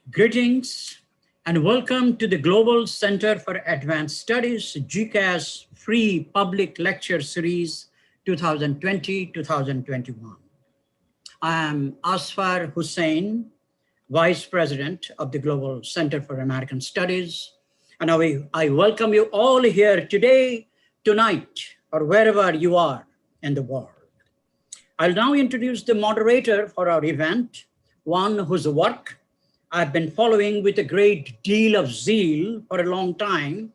Greetings and welcome to the Global Center for Advanced Studies GCAS Free Public Lecture Series 2020-2021. I am Azfar Hussain, Vice President of the Global Center for American Studies, and I welcome you all here today, tonight, or wherever you are in the world. I'll now introduce the moderator for our event, one whose work I've been following with a great deal of zeal for a long time,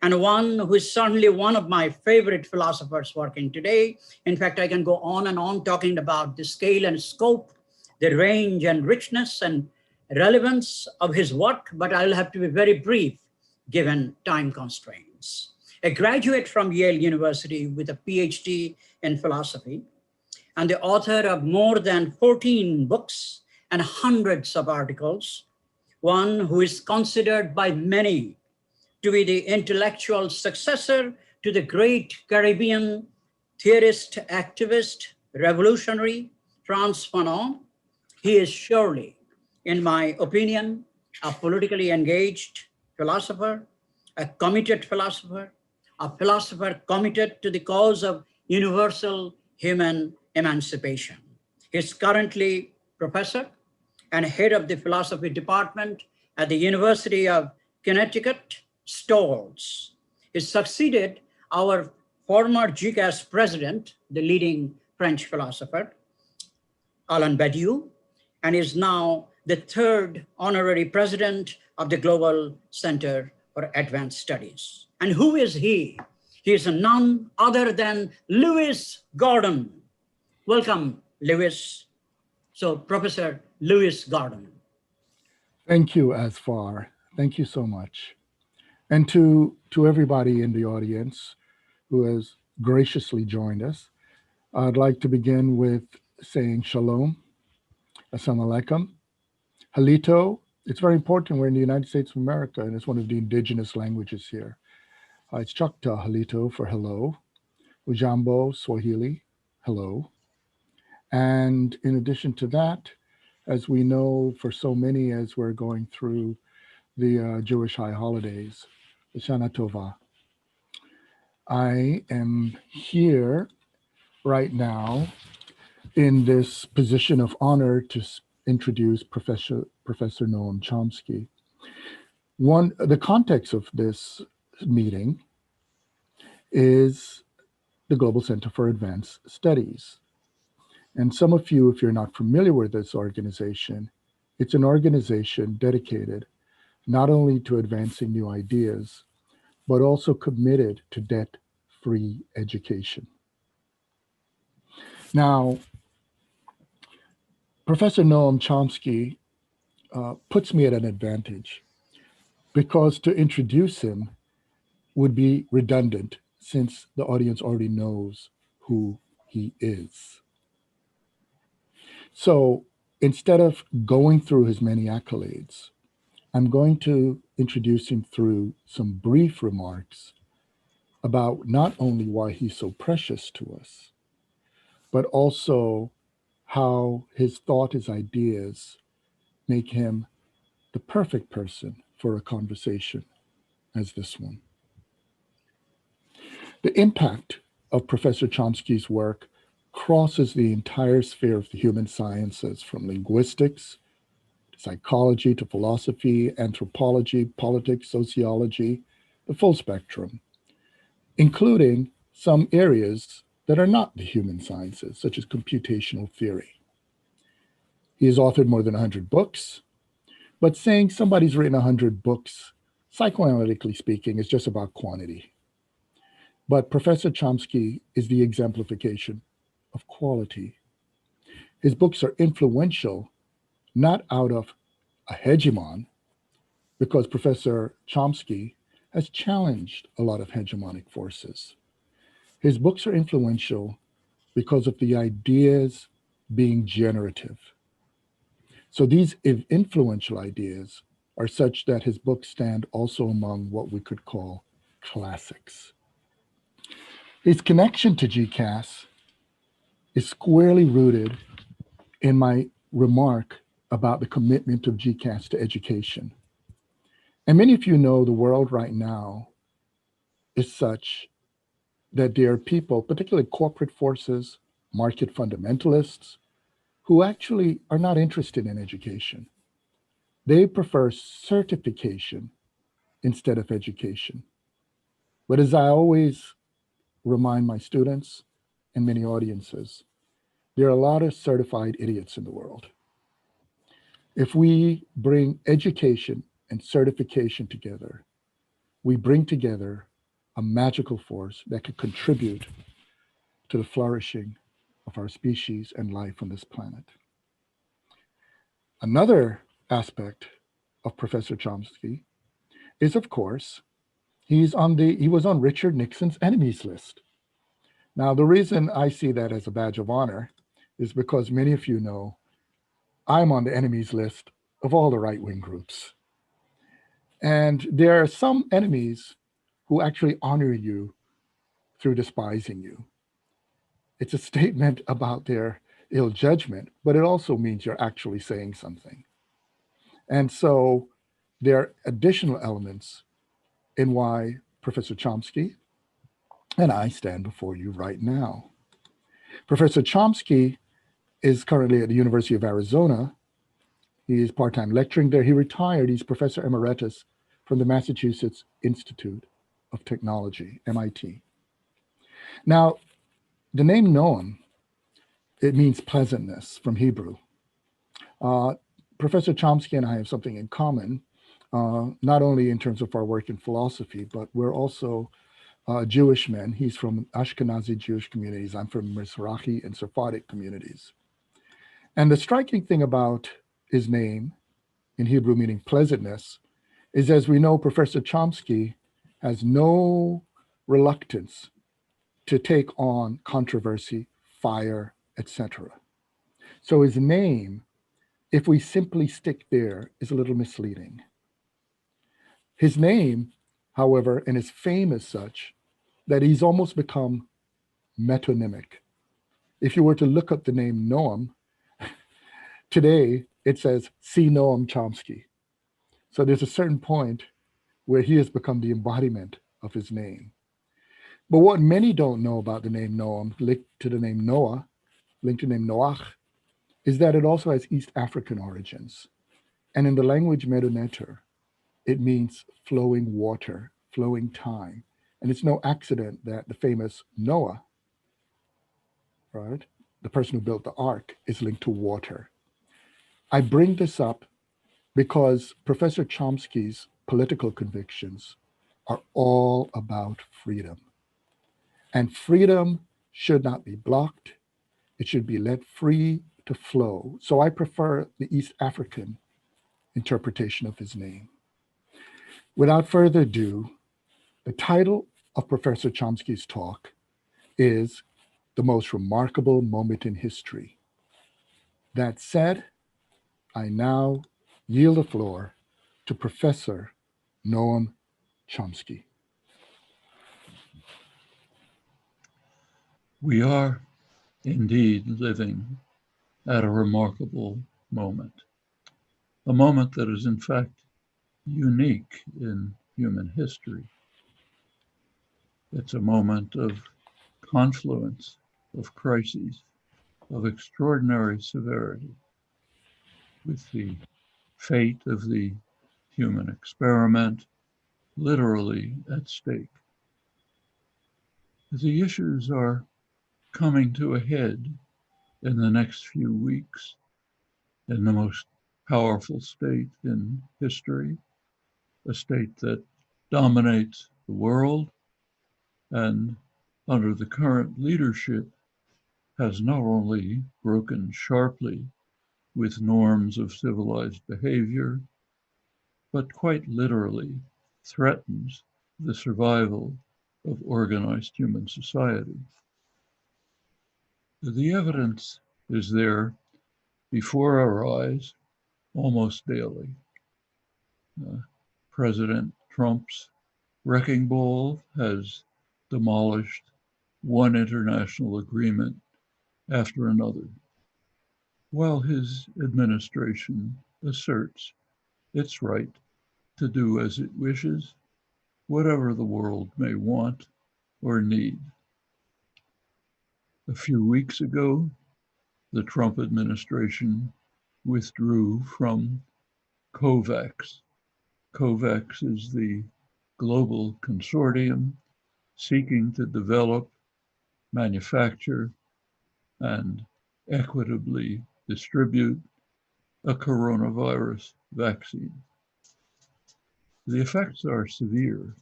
and one who is certainly one of my favorite philosophers working today. In fact, I can go on and on talking about the scale and scope, the range and richness and relevance of his work, but I'll have to be very brief given time constraints. A graduate from Yale University with a PhD in philosophy, and the author of more than 14 books and hundreds of articles, one who is considered by many to be the intellectual successor to the great Caribbean theorist, activist, revolutionary, Frantz Fanon. He is surely, in my opinion, a politically engaged philosopher, a committed philosopher, a philosopher committed to the cause of universal human emancipation. He's currently professor and head of the philosophy department at the University of Connecticut, Stolz. He succeeded our former GCAS president, the leading French philosopher, Alain Badiou, and is now the third honorary president of the Global Center for Advanced Studies. And who is he? He is none other than Lewis Gordon. Welcome, Lewis. So, Professor Lewis Gordon. Thank you, Azfar. Thank you so much. And to everybody in the audience who has graciously joined us, I'd like to begin with saying shalom, assalamu alaikum, halito. It's very important. We're in the United States of America, and it's one of the indigenous languages here. It's Choctaw, halito, for hello, Ujambo, Swahili, hello. And in addition to that, as we know for so many as we're going through the Jewish high holidays, the Shana Tova, I am here right now in this position of honor to introduce Professor Noam Chomsky. The context of this meeting is the Global Center for Advanced Studies. And some of you, if you're not familiar with this organization, it's an organization dedicated not only to advancing new ideas, but also committed to debt-free education. Now, Professor Noam Chomsky puts me at an advantage because to introduce him would be redundant since the audience already knows who he is. So instead of going through his many accolades, I'm going to introduce him through some brief remarks about not only why he's so precious to us, but also how his thought, his ideas make him the perfect person for a conversation as this one. The impact of Professor Chomsky's work crosses the entire sphere of the human sciences, from linguistics, to psychology, to philosophy, anthropology, politics, sociology, the full spectrum, including some areas that are not the human sciences, such as computational theory. He has authored more than 100 books, but saying somebody's written 100 books, psychoanalytically speaking, is just about quantity. But Professor Chomsky is the exemplification of quality. His books are influential, not out of a hegemon, because Professor Chomsky has challenged a lot of hegemonic forces. His books are influential because of the ideas being generative. So these influential ideas are such that his books stand also among what we could call classics. His connection to GCAS is squarely rooted in my remark about the commitment of GCAS to education. And many of you know the world right now is such that there are people, particularly corporate forces, market fundamentalists, who actually are not interested in education. They prefer certification instead of education. But as I always remind my students and many audiences, there are a lot of certified idiots in the world. If we bring education and certification together, we bring together a magical force that could contribute to the flourishing of our species and life on this planet. Another aspect of Professor Chomsky is, of course, he was on Richard Nixon's enemies list. Now, the reason I see that as a badge of honor is because many of you know I'm on the enemies list of all the right-wing groups. And there are some enemies who actually honor you through despising you. It's a statement about their ill judgment, but it also means you're actually saying something. And so there are additional elements in why Professor Chomsky and I stand before you right now. Professor Chomsky is currently at the University of Arizona. He is part-time lecturing there. He retired. He's Professor Emeritus from the Massachusetts Institute of Technology, MIT. Now, the name Noam, it means pleasantness from Hebrew. Professor Chomsky and I have something in common, not only in terms of our work in philosophy, but we're also Jewish men. He's from Ashkenazi Jewish communities. I'm from Mizrahi and Sephardic communities. And the striking thing about his name, in Hebrew meaning pleasantness, is, as we know, Professor Chomsky has no reluctance to take on controversy, fire, etc. So his name, if we simply stick there, is a little misleading. His name, however, and his fame is such that he's almost become metonymic. If you were to look up the name Noam, today it says, see Noam Chomsky. So there's a certain point where he has become the embodiment of his name. But what many don't know about the name Noam, linked to the name Noah, linked to the name Noach, is that it also has East African origins. And in the language Medoneter, it means flowing water, flowing time. And it's no accident that the famous Noah, right, the person who built the ark, is linked to water. I bring this up because Professor Chomsky's political convictions are all about freedom. And freedom should not be blocked. It should be let free to flow. So I prefer the East African interpretation of his name. Without further ado, the title of Professor Chomsky's talk is The Most Remarkable Moment in History. That said, I now yield the floor to Professor Noam Chomsky. We are indeed living at a remarkable moment, a moment that is in fact unique in human history. It's a moment of confluence, of crises, of extraordinary severity, with the fate of the human experiment literally at stake. The issues are coming to a head in the next few weeks in the most powerful state in history, a state that dominates the world and under the current leadership has not only broken sharply with norms of civilized behavior, but quite literally threatens the survival of organized human society. The evidence is there before our eyes almost daily. President Trump's wrecking ball has demolished one international agreement after another. while his administration asserts its right to do as it wishes, whatever the world may want or need. A few weeks ago, the Trump administration withdrew from COVAX. COVAX is the global consortium seeking to develop, manufacture, and equitably distribute a coronavirus vaccine. The effects are severe.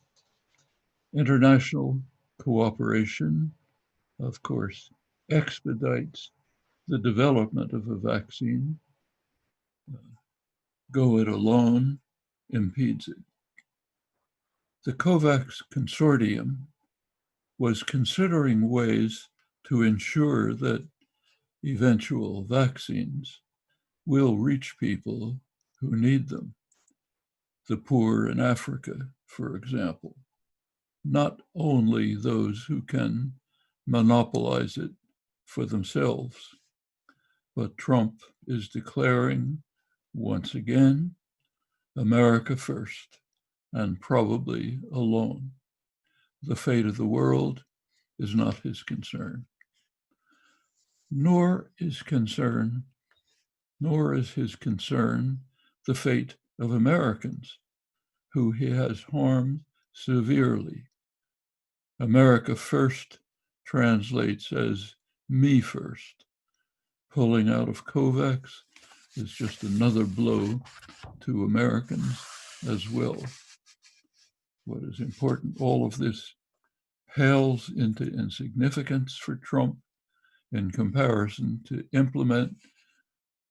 International cooperation, of course, expedites the development of a vaccine. Go it alone impedes it. The COVAX consortium was considering ways to ensure that eventual vaccines will reach people who need them, the poor in Africa, for example, not only those who can monopolize it for themselves. But Trump is declaring once again, America first, and probably alone. The fate of the world is not his concern. Nor is his concern the fate of Americans, who he has harmed severely. America first translates as me first. Pulling out of COVAX is just another blow to Americans as well. What is important, all of this pales into insignificance for Trump in comparison to implement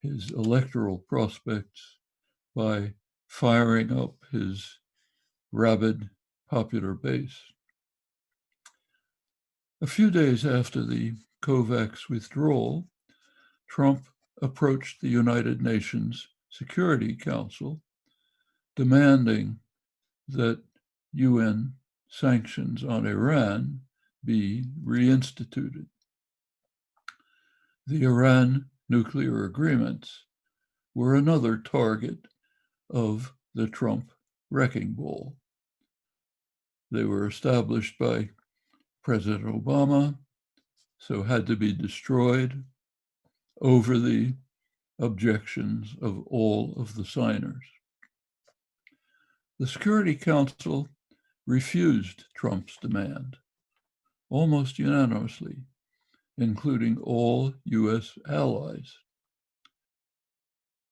his electoral prospects by firing up his rabid popular base. A few days after the COVAX withdrawal, Trump approached the United Nations Security Council, demanding that UN sanctions on Iran be reinstituted. The Iran nuclear agreements were another target of the Trump wrecking ball. They were established by President Obama, so had to be destroyed over the objections of all of the signers. The Security Council refused Trump's demand almost unanimously, including all US allies.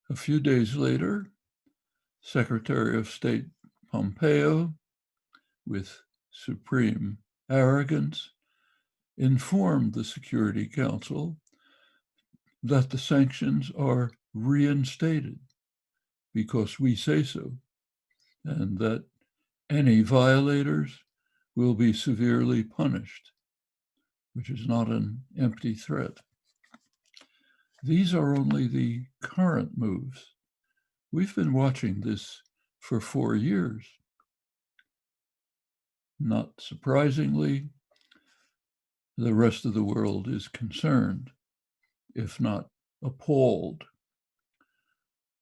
A few days later, Secretary of State Pompeo, with supreme arrogance, informed the Security Council that the sanctions are reinstated because we say so, and that any violators will be severely punished, which is not an empty threat. These are only the current moves. We've been watching this for 4 years. Not surprisingly, the rest of the world is concerned, if not appalled.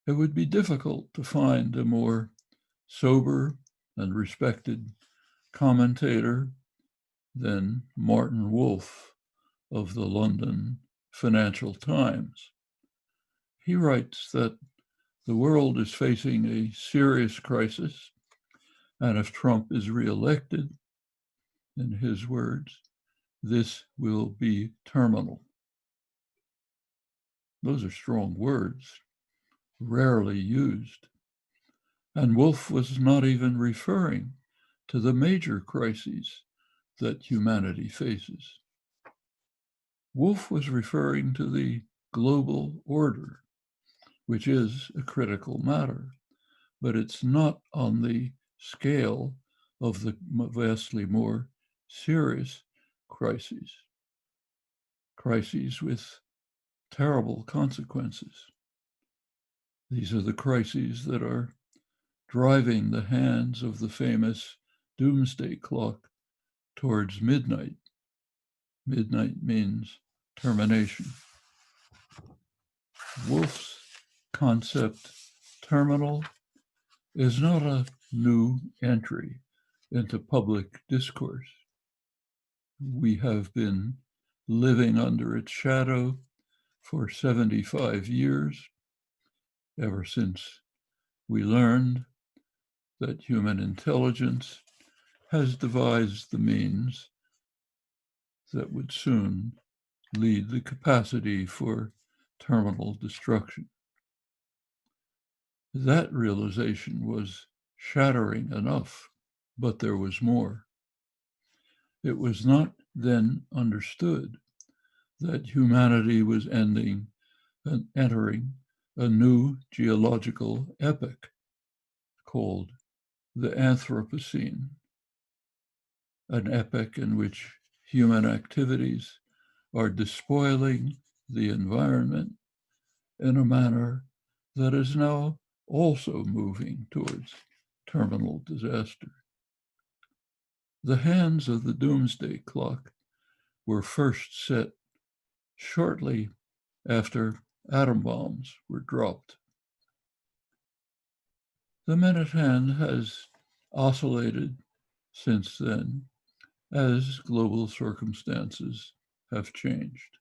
It would be difficult to find a more sober and respected commentator than Martin Wolf of the London Financial Times. He writes that the world is facing a serious crisis, and if Trump is reelected, in his words, this will be terminal. Those are strong words, rarely used. And Wolf was not even referring to the major crises that humanity faces. Wolf was referring to the global order, which is a critical matter, but it's not on the scale of the vastly more serious crises with terrible consequences. These are the crises that are driving the hands of the famous doomsday clock towards midnight. Midnight means termination. Wolff's concept terminal is not a new entry into public discourse. We have been living under its shadow for 75 years, ever since we learned that human intelligence has devised the means that would soon lead the capacity for terminal destruction. That realization was shattering enough, but there was more. It was not then understood that humanity was entering a new geological epoch called the Anthropocene, an epoch in which human activities are despoiling the environment in a manner that is now also moving towards terminal disaster. The hands of the doomsday clock were first set shortly after atom bombs were dropped. The minute hand has oscillated since then as global circumstances have changed.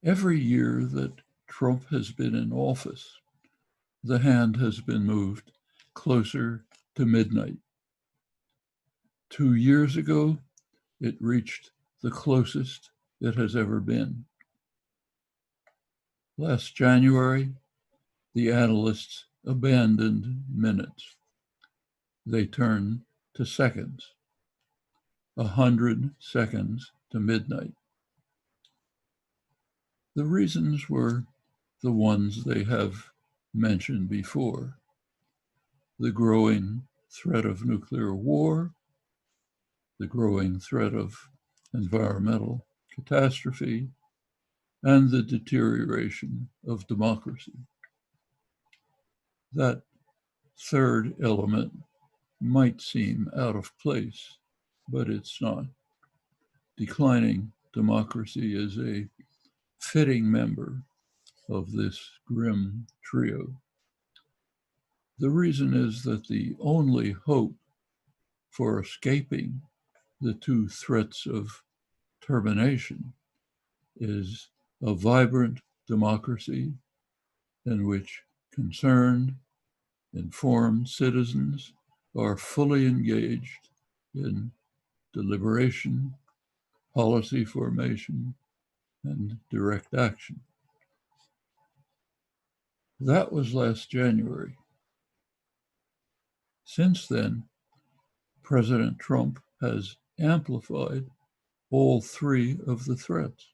Every year that Trump has been in office, the hand has been moved closer to midnight. 2 years ago, it reached the closest it has ever been. Last January, the analysts abandoned minutes. They turned to seconds, 100 seconds to midnight. The reasons were the ones they have mentioned before: the growing threat of nuclear war, the growing threat of environmental catastrophe, and the deterioration of democracy. That third element might seem out of place, but it's not. Declining democracy is a fitting member of this grim trio. The reason is that the only hope for escaping the two threats of termination is a vibrant democracy in which concerned, informed citizens are fully engaged in deliberation, policy formation, and direct action. That was last January. Since then, President Trump has amplified all three of the threats.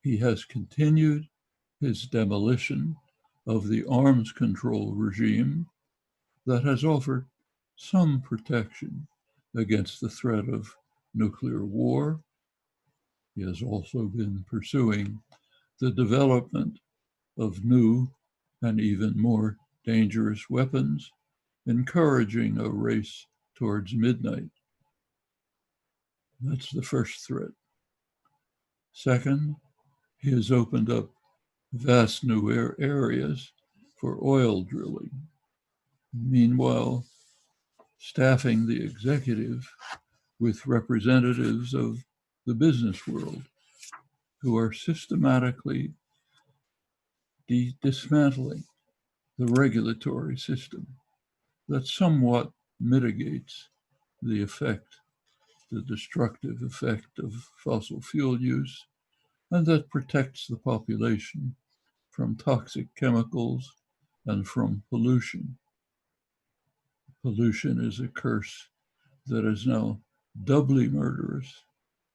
He has continued his demolition of the arms control regime that has offered some protection against the threat of nuclear war. He has also been pursuing the development of new and even more dangerous weapons, encouraging a race towards midnight. That's the first threat. Second, he has opened up vast new areas for oil drilling. Meanwhile, staffing the executive with representatives of the business world who are systematically dismantling the regulatory system that somewhat mitigates the destructive effect of fossil fuel use, and that protects the population from toxic chemicals and from pollution. Pollution is a curse that is now doubly murderous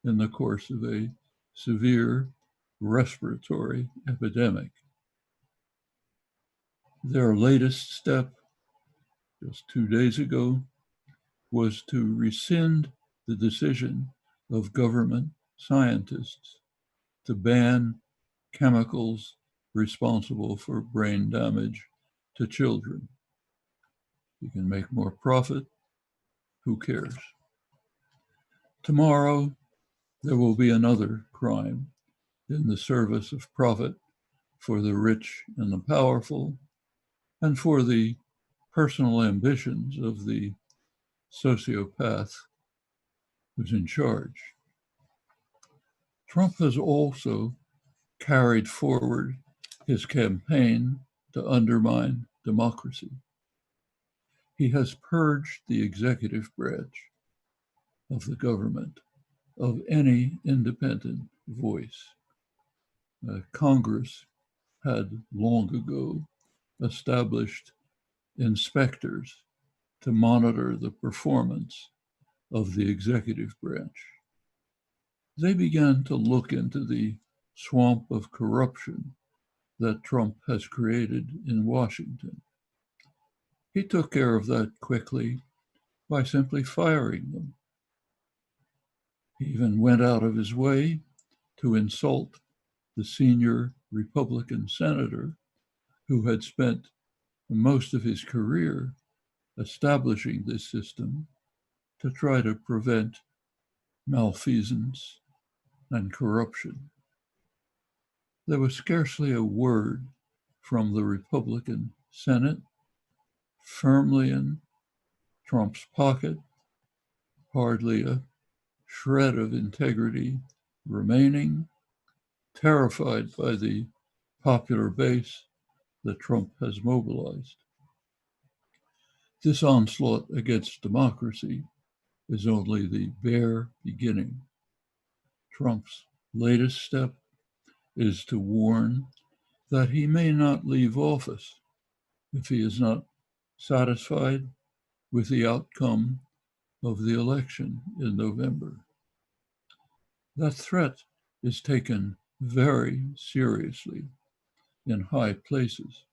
in the course of a severe respiratory epidemic. Their latest step, just 2 days ago, was to rescind the decision of government scientists to ban chemicals responsible for brain damage to children. You can make more profit, who cares? Tomorrow, there will be another crime in the service of profit for the rich and the powerful, and for the personal ambitions of the sociopath who's in charge. Trump has also carried forward his campaign to undermine democracy. He has purged the executive branch of the government of any independent voice. Congress had long ago established inspectors to monitor the performance of the executive branch. They began to look into the swamp of corruption that Trump has created in Washington. He took care of that quickly by simply firing them. He even went out of his way to insult the senior Republican senator who had spent most of his career establishing this system to try to prevent malfeasance and corruption. There was scarcely a word from the Republican Senate, firmly in Trump's pocket, hardly a shred of integrity remaining, terrified by the popular base that Trump has mobilized. This onslaught against democracy is only the bare beginning. Trump's latest step is to warn that he may not leave office if he is not satisfied with the outcome of the election in November. That threat is taken very seriously in high places.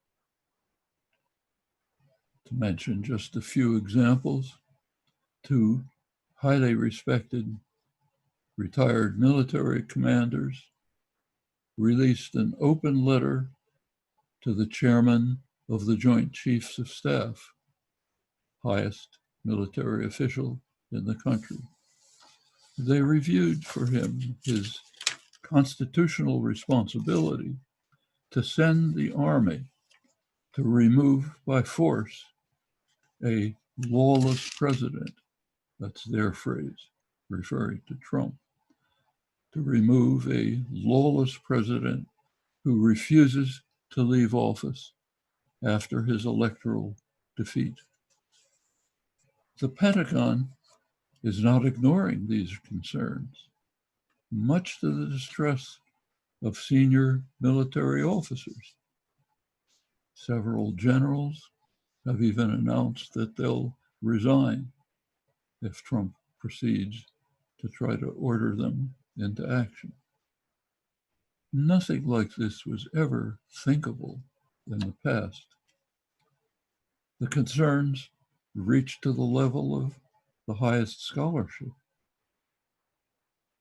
To mention just a few examples, two highly respected retired military commanders released an open letter to the chairman of the Joint Chiefs of Staff, highest military official in the country. They reviewed for him his constitutional responsibility to send the army to remove by force a lawless president. That's their phrase, referring to Trump. To remove a lawless president who refuses to leave office after his electoral defeat. The Pentagon is not ignoring these concerns, much to the distress of senior military officers. Several generals have even announced that they'll resign if Trump proceeds to try to order them into action. Nothing like this was ever thinkable in the past. The concerns reached to the level of the highest scholarship.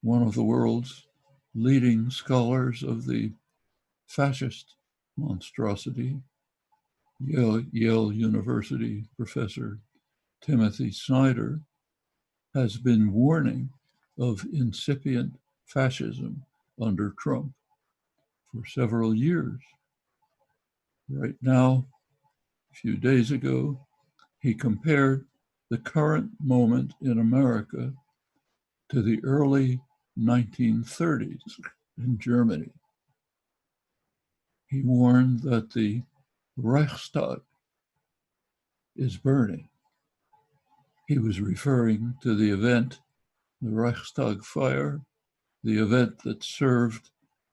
One of the world's leading scholars of the fascist monstrosity, Yale University professor Timothy Snyder, has been warning of incipient fascism under Trump for several years. Right now, a few days ago, he compared the current moment in America to the early 1930s in Germany. He warned that the Reichstag is burning. He was referring to the event, the Reichstag fire, the event that served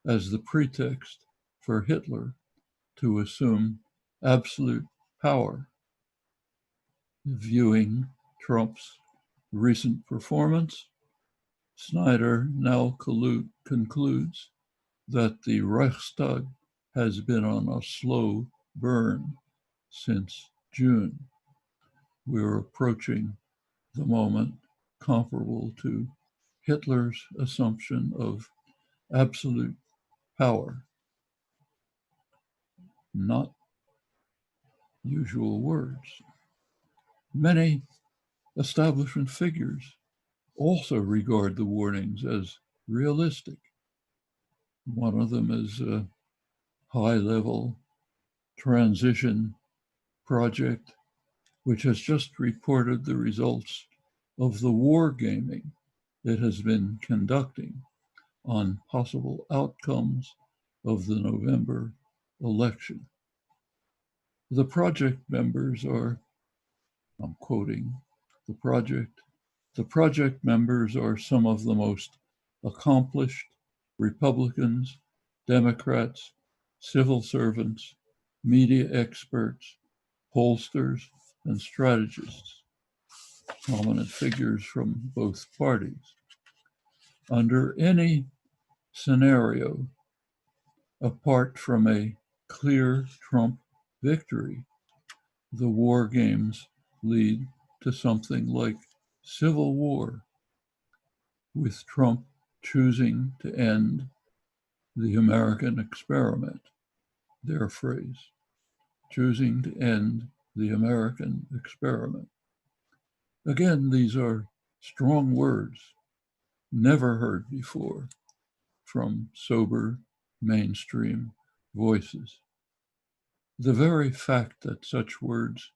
as the pretext for Hitler to assume absolute power. Viewing Trump's recent performance, Snyder now concludes that the Reichstag has been on a slow burn since June. We're approaching the moment comparable to Hitler's assumption of absolute power. Not usual words. Many establishment figures also regard the warnings as realistic. One of them is a high-level transition project, which has just reported the results of the wargaming it has been conducting on possible outcomes of the November election. The project members are, I'm quoting the project members are some of the most accomplished Republicans, Democrats, civil servants, media experts, pollsters, and strategists, prominent figures from both parties. Under any scenario, apart from a clear Trump victory, the war games lead to something like civil war, with Trump choosing to end the American experiment, their phrase, choosing to end the American experiment. Again, these are strong words, never heard before from sober, mainstream voices. The very fact that such words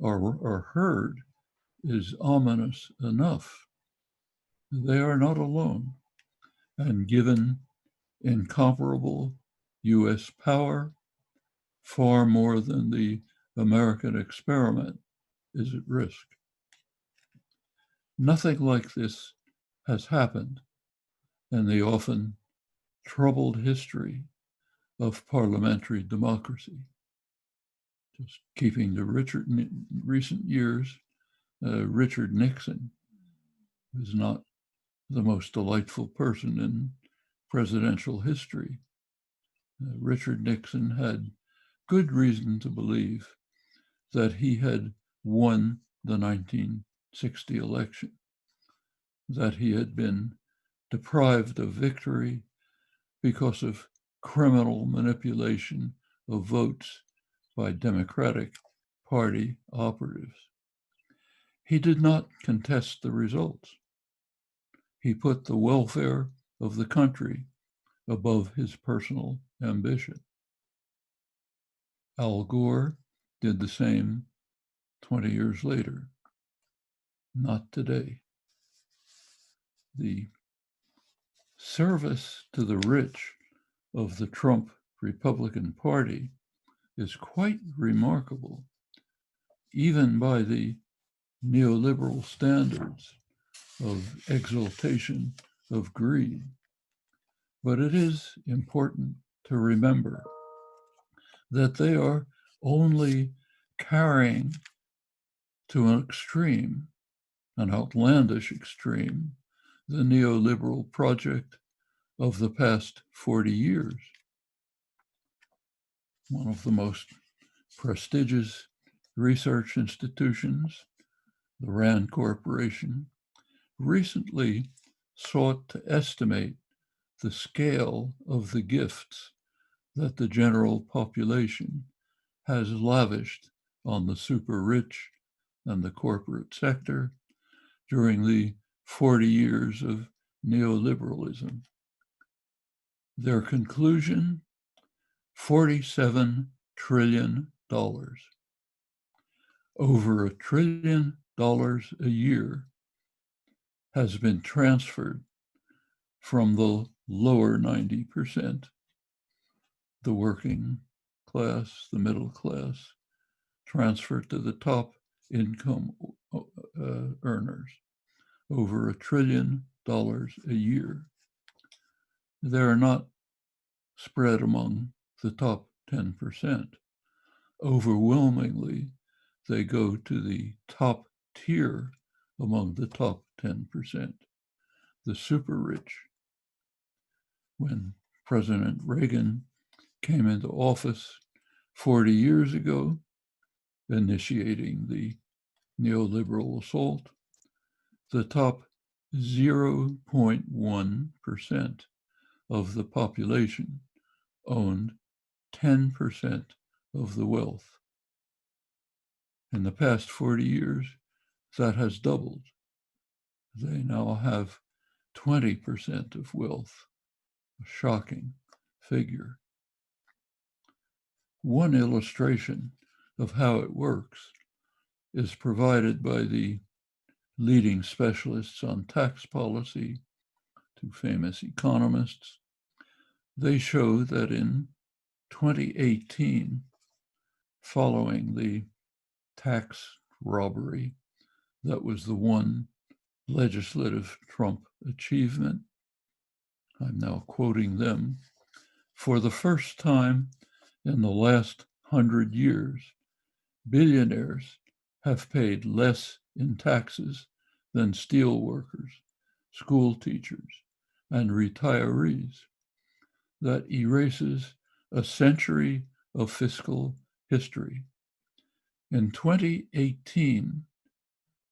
are heard is ominous enough. They are not alone, and given incomparable US power, far more than the American experiment is at risk. Nothing like this has happened in the often troubled history of parliamentary democracy. Just keeping to recent years, Richard Nixon is not the most delightful person in presidential history. Richard Nixon had good reason to believe that he had won the 1960 election, that he had been deprived of victory because of criminal manipulation of votes by Democratic Party operatives. He did not contest the results. He put the welfare of the country above his personal ambition. Al Gore did the same 20 years later. Not today. The service to the rich of the Trump Republican Party is quite remarkable, even by the neoliberal standards of exaltation of greed. But it is important to remember that they are only carrying to an extreme, an outlandish extreme, the neoliberal project of the past 40 years. One of the most prestigious research institutions, the RAND Corporation, recently sought to estimate the scale of the gifts that the general population has lavished on the super rich and the corporate sector during the 40 years of neoliberalism. Their conclusion, $47 trillion. Over $1 trillion a year has been transferred from the lower 90%, the working class, the middle class, transferred to the top income earners, over $1 trillion a year. They're not spread among the top 10%. Overwhelmingly, they go to the top tier among the top 10%, the super rich. When President Reagan came into office 40 years ago, initiating the neoliberal assault, the top 0.1% of the population owned 10% of the wealth. In the past 40 years, that has doubled. They now have 20% of wealth a shocking figure. One illustration of how it works is provided by the leading specialists on tax policy, two famous economists. They show that in 2018, following the tax robbery that was the one legislative Trump achievement, I'm now quoting them, for the first time in the last 100 years, billionaires have paid less in taxes than steel workers, school teachers, and retirees. That erases a century of fiscal history. In 2018,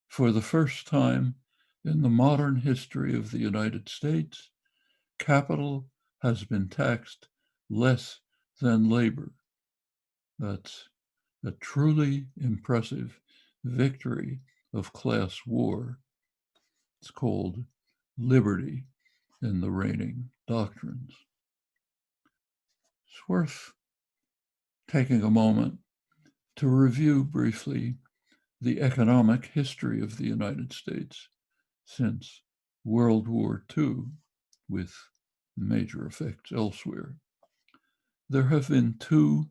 for the first time in the modern history of the United States, capital has been taxed less than labor. That's a truly impressive victory of class war. It's called liberty in the reigning doctrines. It's worth taking a moment to review briefly the economic history of the United States since World War II, with major effects elsewhere. There have been two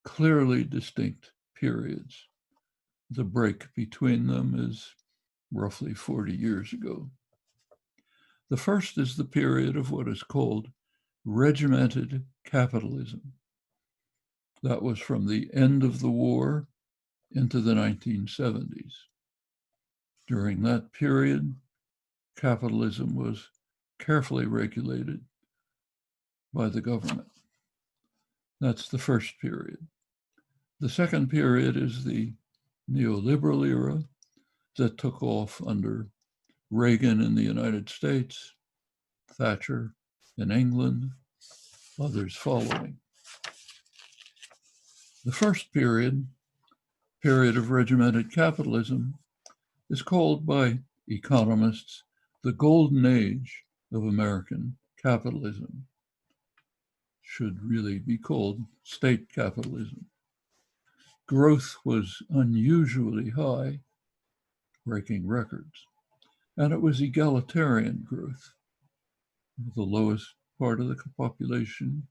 clearly distinct periods. The break between them is roughly 40 years ago. The first is the period of what is called regimented capitalism. That was from the end of the war into the 1970s. During that period, capitalism was carefully regulated by the government. That's the first period. The second period is the neoliberal era that took off under Reagan in the United States, Thatcher in England, others following. The first period of regimented capitalism, is called by economists the golden age of American capitalism. Should really be called state capitalism. Growth was unusually high, breaking records, and it was egalitarian growth. The lowest part of the population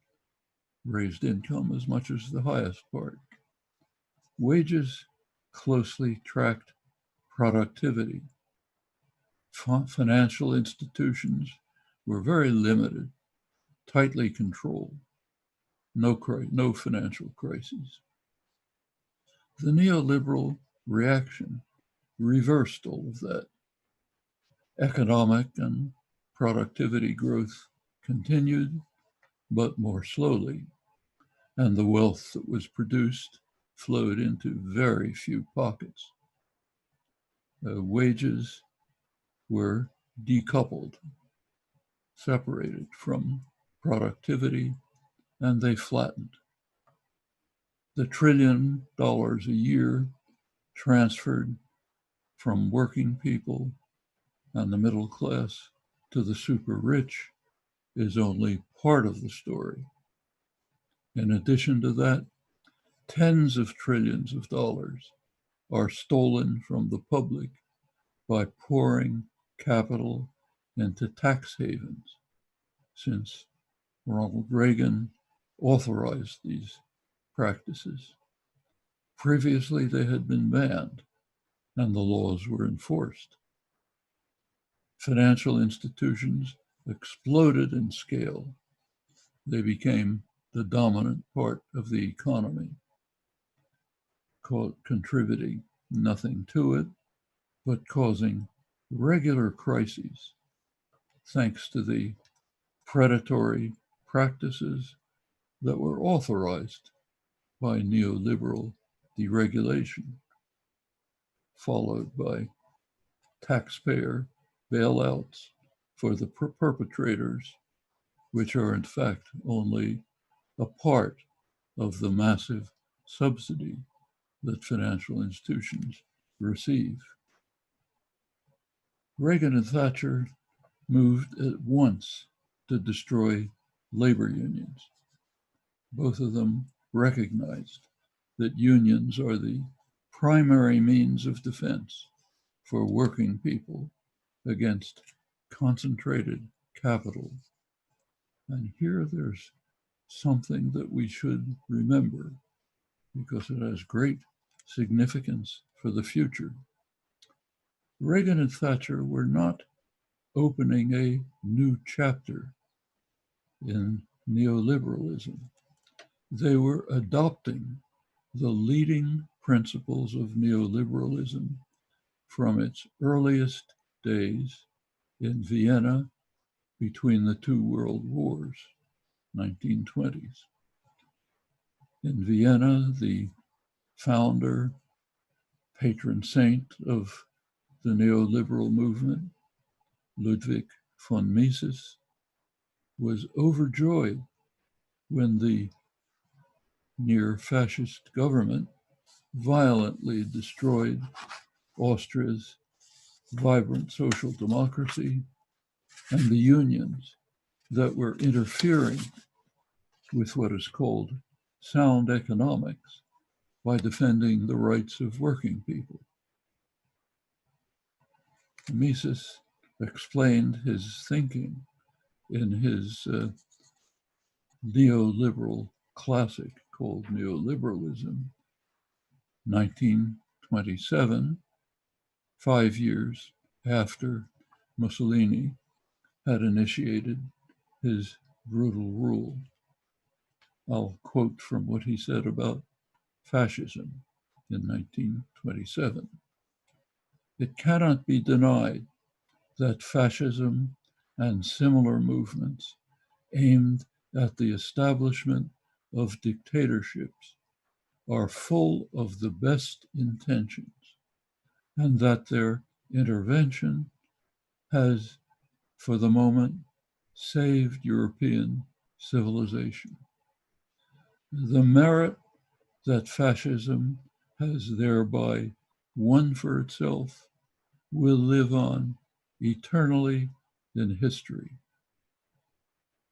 raised income as much as the highest part. Wages closely tracked productivity. Financial institutions were very limited, tightly controlled, no financial crises. The neoliberal reaction reversed all of that. Economic and productivity growth continued, but more slowly, and the wealth that was produced flowed into very few pockets. Wages were decoupled, separated from productivity, and they flattened. The $1 trillion a year transferred from working people and the middle class to the super rich is only part of the story. In addition to that, tens of trillions of dollars are stolen from the public by pouring capital into tax havens, since Ronald Reagan authorized these practices. Previously, they had been banned, and the laws were enforced. Financial institutions exploded in scale. They became the dominant part of the economy, contributing nothing to it, but causing regular crises, thanks to the predatory practices that were authorized by neoliberal deregulation, followed by taxpayer bailouts for the perpetrators, which are in fact only a part of the massive subsidy that financial institutions receive. Reagan and Thatcher moved at once to destroy labor unions. Both of them recognized that unions are the primary means of defense for working people against concentrated capital. And here there's something that we should remember because it has great significance for the future. Reagan and Thatcher were not opening a new chapter in neoliberalism. They were adopting the leading principles of neoliberalism from its earliest days in Vienna between the two world wars, 1920s. In Vienna, the founder, patron saint of the neoliberal movement, Ludwig von Mises, was overjoyed when the near-fascist government violently destroyed Austria's vibrant social democracy and the unions that were interfering with what is called sound economics by defending the rights of working people. Mises explained his thinking in his neoliberal classic called Neoliberalism, 1927, 5 years after Mussolini had initiated his brutal rule. I'll quote from what he said about fascism in 1927. It cannot be denied that fascism and similar movements aimed at the establishment of dictatorships are full of the best intentions, and that their intervention has, for the moment, saved European civilization. The merit that fascism has thereby won for itself will live on eternally in history,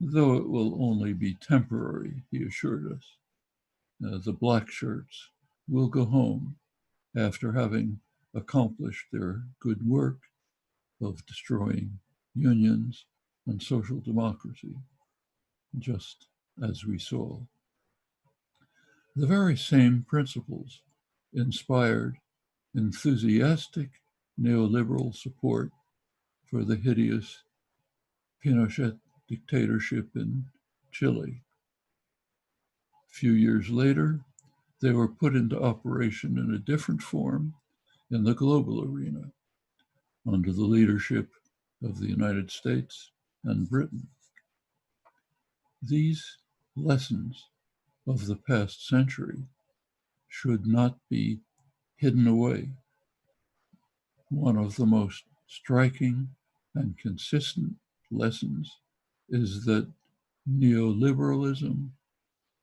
though it will only be temporary, he assured us. The black shirts will go home after having accomplished their good work of destroying unions and social democracy, just as we saw. The very same principles inspired enthusiastic neoliberal support for the hideous Pinochet dictatorship in Chile. A few years later, they were put into operation in a different form in the global arena under the leadership of the United States and Britain. These lessons of the past century should not be hidden away. One of the most striking and consistent lessons is that neoliberalism,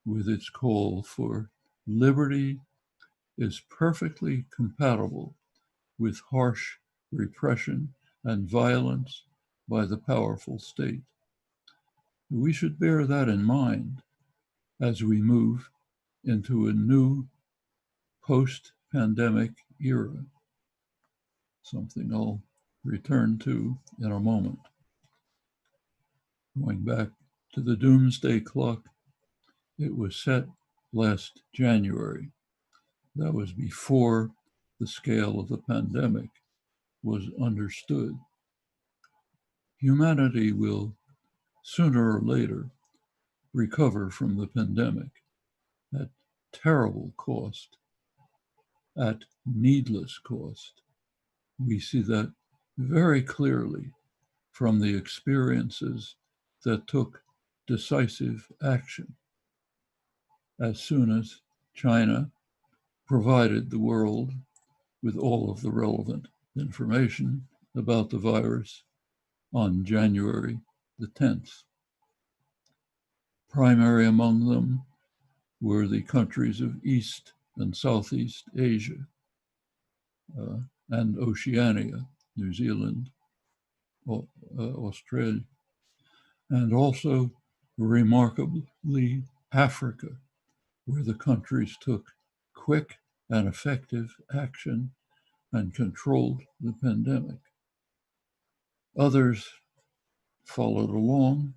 with its call for liberty, is perfectly compatible with harsh repression and violence by the powerful state. We should bear that in mind as we move into a new post-pandemic era, something I'll return to in a moment. Going back to the doomsday clock, it was set last January. That was before the scale of the pandemic was understood. Humanity will, sooner or later, recover from the pandemic at terrible cost, at needless cost. We see that very clearly from the experiences that took decisive action as soon as China provided the world with all of the relevant information about the virus on January the 10th. Primary among them were the countries of East and Southeast Asia and Oceania, New Zealand, Australia, and also remarkably Africa, where the countries took quick and effective action and controlled the pandemic. Others followed along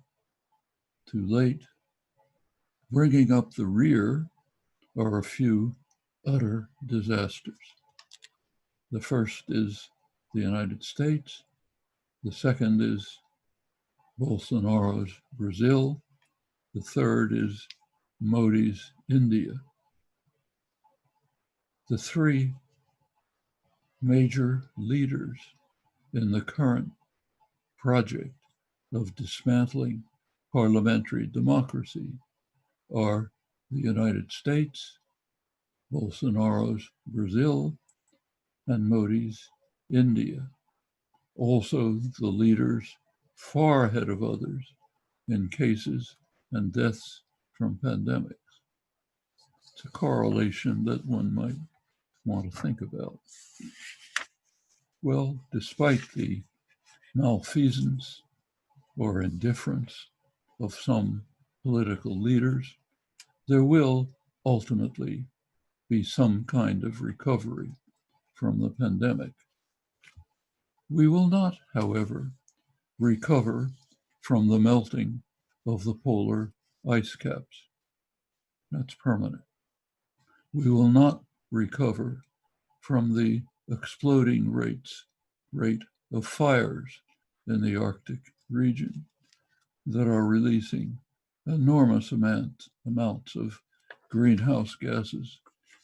too late. Bringing up the rear are a few utter disasters. The first is the United States. The second is Bolsonaro's Brazil. The third is Modi's India. The three major leaders in the current project of dismantling parliamentary democracy are the United States, Bolsonaro's Brazil, and Modi's India. Also the leaders far ahead of others in cases and deaths from pandemics. It's a correlation that one might want to think about. Well, despite the malfeasance or indifference of some political leaders, there will ultimately be some kind of recovery from the pandemic. We will not, however, recover from the melting of the polar ice caps. That's permanent. We will not recover from the exploding rate of fires in the Arctic region that are releasing enormous amounts of greenhouse gases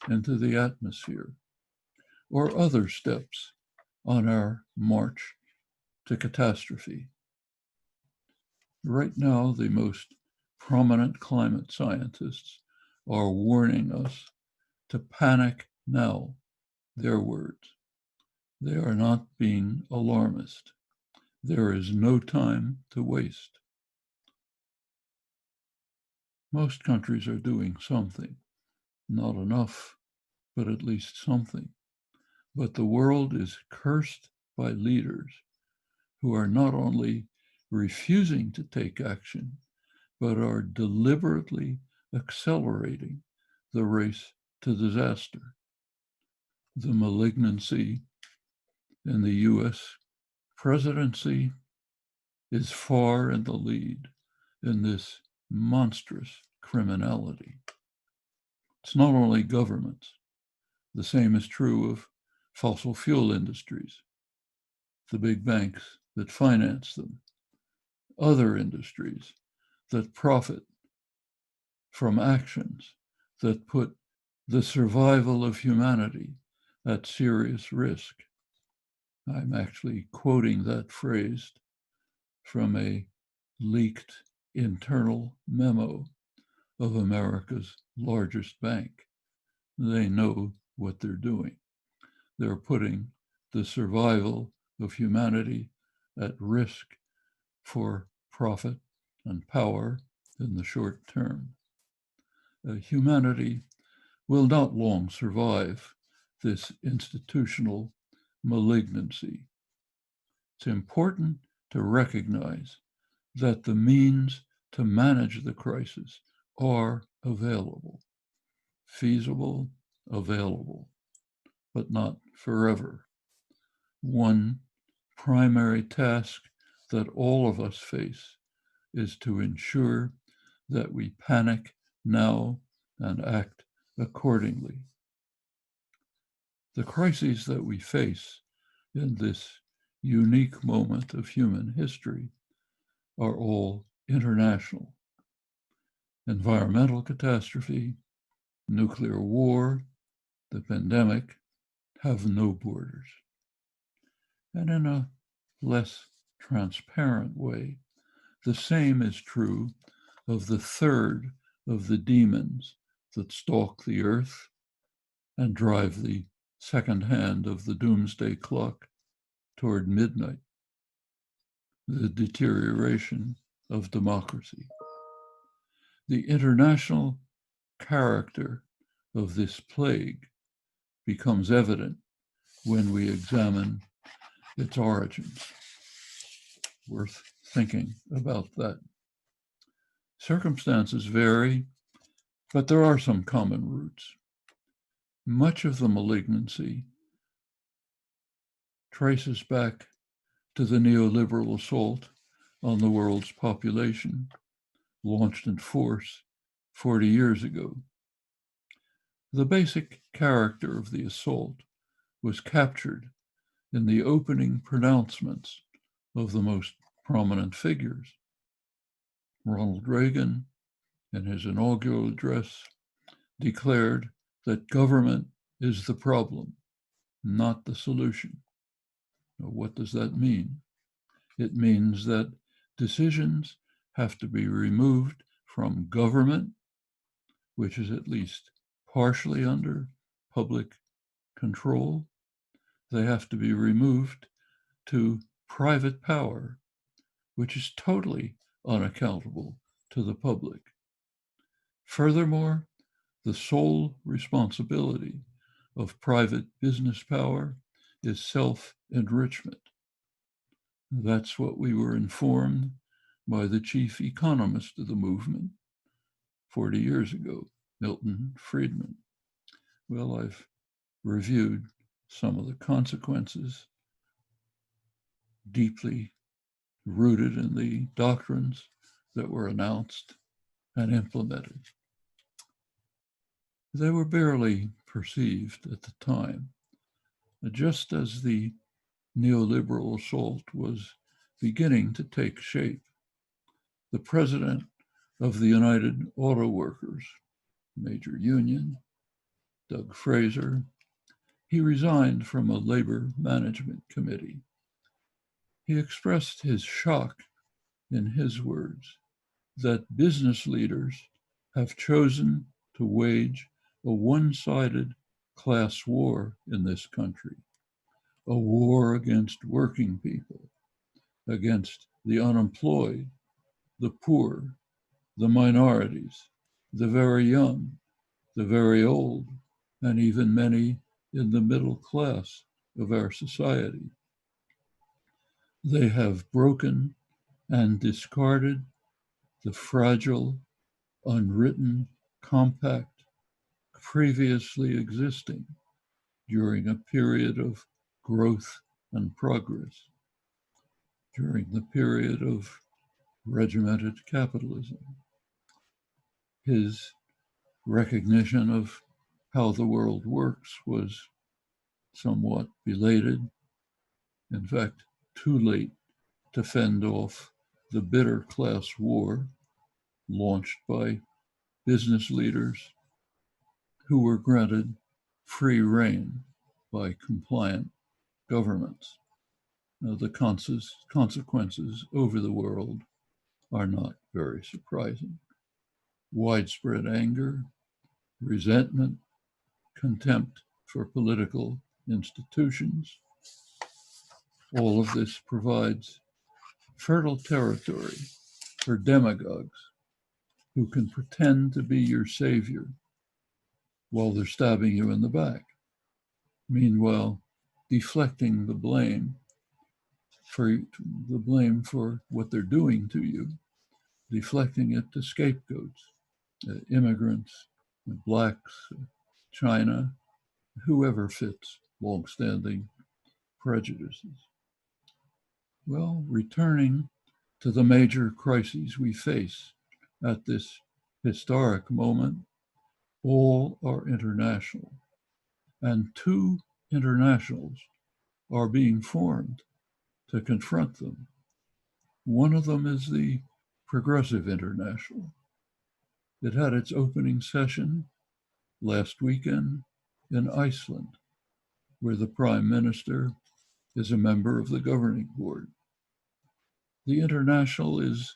into the atmosphere, or other steps on our march to catastrophe. Right now, the most prominent climate scientists are warning us to panic now, their words. They are not being alarmist. There is no time to waste. Most countries are doing something, not enough, but at least something. But the world is cursed by leaders who are not only refusing to take action, but are deliberately accelerating the race to disaster. The malignancy in the US presidency is far in the lead in this monstrous criminality. It's not only governments. The same is true of fossil fuel industries, the big banks that finance them, other industries that profit from actions that put the survival of humanity at serious risk. I'm actually quoting that phrase from a leaked internal memo of America's largest bank. They know what they're doing. They're putting the survival of humanity at risk for profit and power in the short term. Humanity will not long survive this institutional malignancy. It's important to recognize that the means to manage the crisis are available, feasible, available, but not forever. One primary task that all of us face is to ensure that we panic now and act accordingly. The crises that we face in this unique moment of human history are all international. Environmental catastrophe, nuclear war, the pandemic have no borders. And in a less transparent way, the same is true of the third of the demons that stalk the earth and drive the second hand of the doomsday clock toward midnight, the deterioration of democracy. The international character of this plague becomes evident when we examine its origins. Worth thinking about that. Circumstances vary, but there are some common roots. Much of the malignancy traces back to the neoliberal assault on the world's population, launched in force 40 years ago. The basic character of the assault was captured in the opening pronouncements of the most prominent figures. Ronald Reagan, in his inaugural address, declared that government is the problem, not the solution. Now, what does that mean? It means that decisions have to be removed from government, which is at least partially under public control. They have to be removed to private power, which is totally unaccountable to the public. Furthermore, the sole responsibility of private business power is self-enrichment. That's what we were informed by the chief economist of the movement 40 years ago, Milton Friedman. Well, I've reviewed some of the consequences deeply rooted in the doctrines that were announced and implemented. They were barely perceived at the time, just as the neoliberal assault was beginning to take shape. The president of the United Auto Workers, major union, Doug Fraser, he resigned from a labor management committee. He expressed his shock in his words that business leaders have chosen to wage a one-sided class war in this country, a war against working people, against the unemployed, the poor, the minorities, the very young, the very old, and even many in the middle class of our society. They have broken and discarded the fragile, unwritten compact previously existing during a period of growth and progress, during the period of regimented capitalism. His recognition of how the world works was somewhat belated, in fact, too late to fend off the bitter class war launched by business leaders who were granted free rein by compliant governments. Now, the consequences over the world are not very surprising. Widespread anger, resentment, contempt for political institutions. All of this provides fertile territory for demagogues who can pretend to be your savior while they're stabbing you in the back. Meanwhile, deflecting the blame for what they're doing to you, deflecting it to scapegoats, immigrants, blacks, China, whoever fits longstanding prejudices. Well, returning to the major crises we face at this historic moment, all are international, and two internationals are being formed to confront them. One of them is the Progressive International. It had its opening session last weekend in Iceland, where the Prime Minister is a member of the governing board. The International is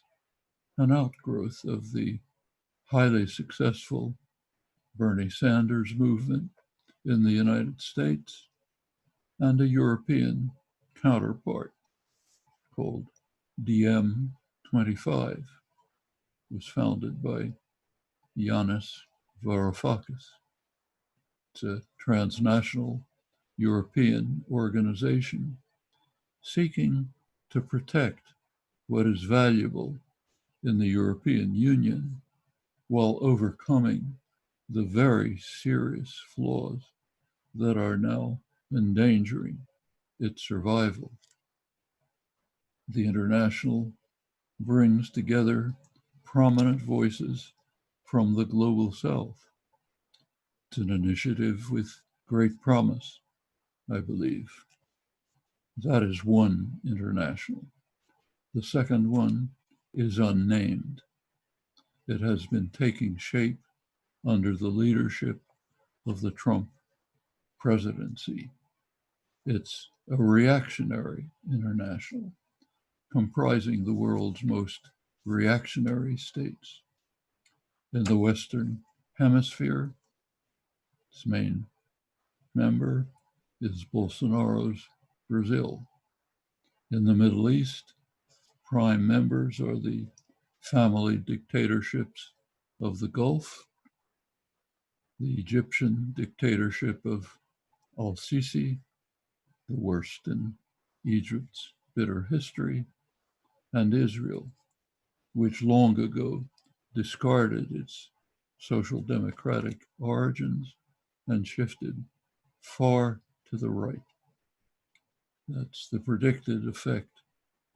an outgrowth of the highly successful Bernie Sanders movement in the United States and a European counterpart called DM25, was founded by Yanis Varoufakis. It's a transnational European organization seeking to protect what is valuable in the European Union while overcoming the very serious flaws that are now endangering its survival. The International brings together prominent voices from the global South. It's an initiative with great promise, I believe. That is one international. The second one is unnamed. It has been taking shape under the leadership of the Trump presidency. It's a reactionary international comprising the world's most reactionary states. In the Western Hemisphere, its main member is Bolsonaro's Brazil. In the Middle East, prime members are the family dictatorships of the Gulf, the Egyptian dictatorship of al-Sisi, the worst in Egypt's bitter history, and Israel, which long ago discarded its social democratic origins and shifted far to the right. That's the predicted effect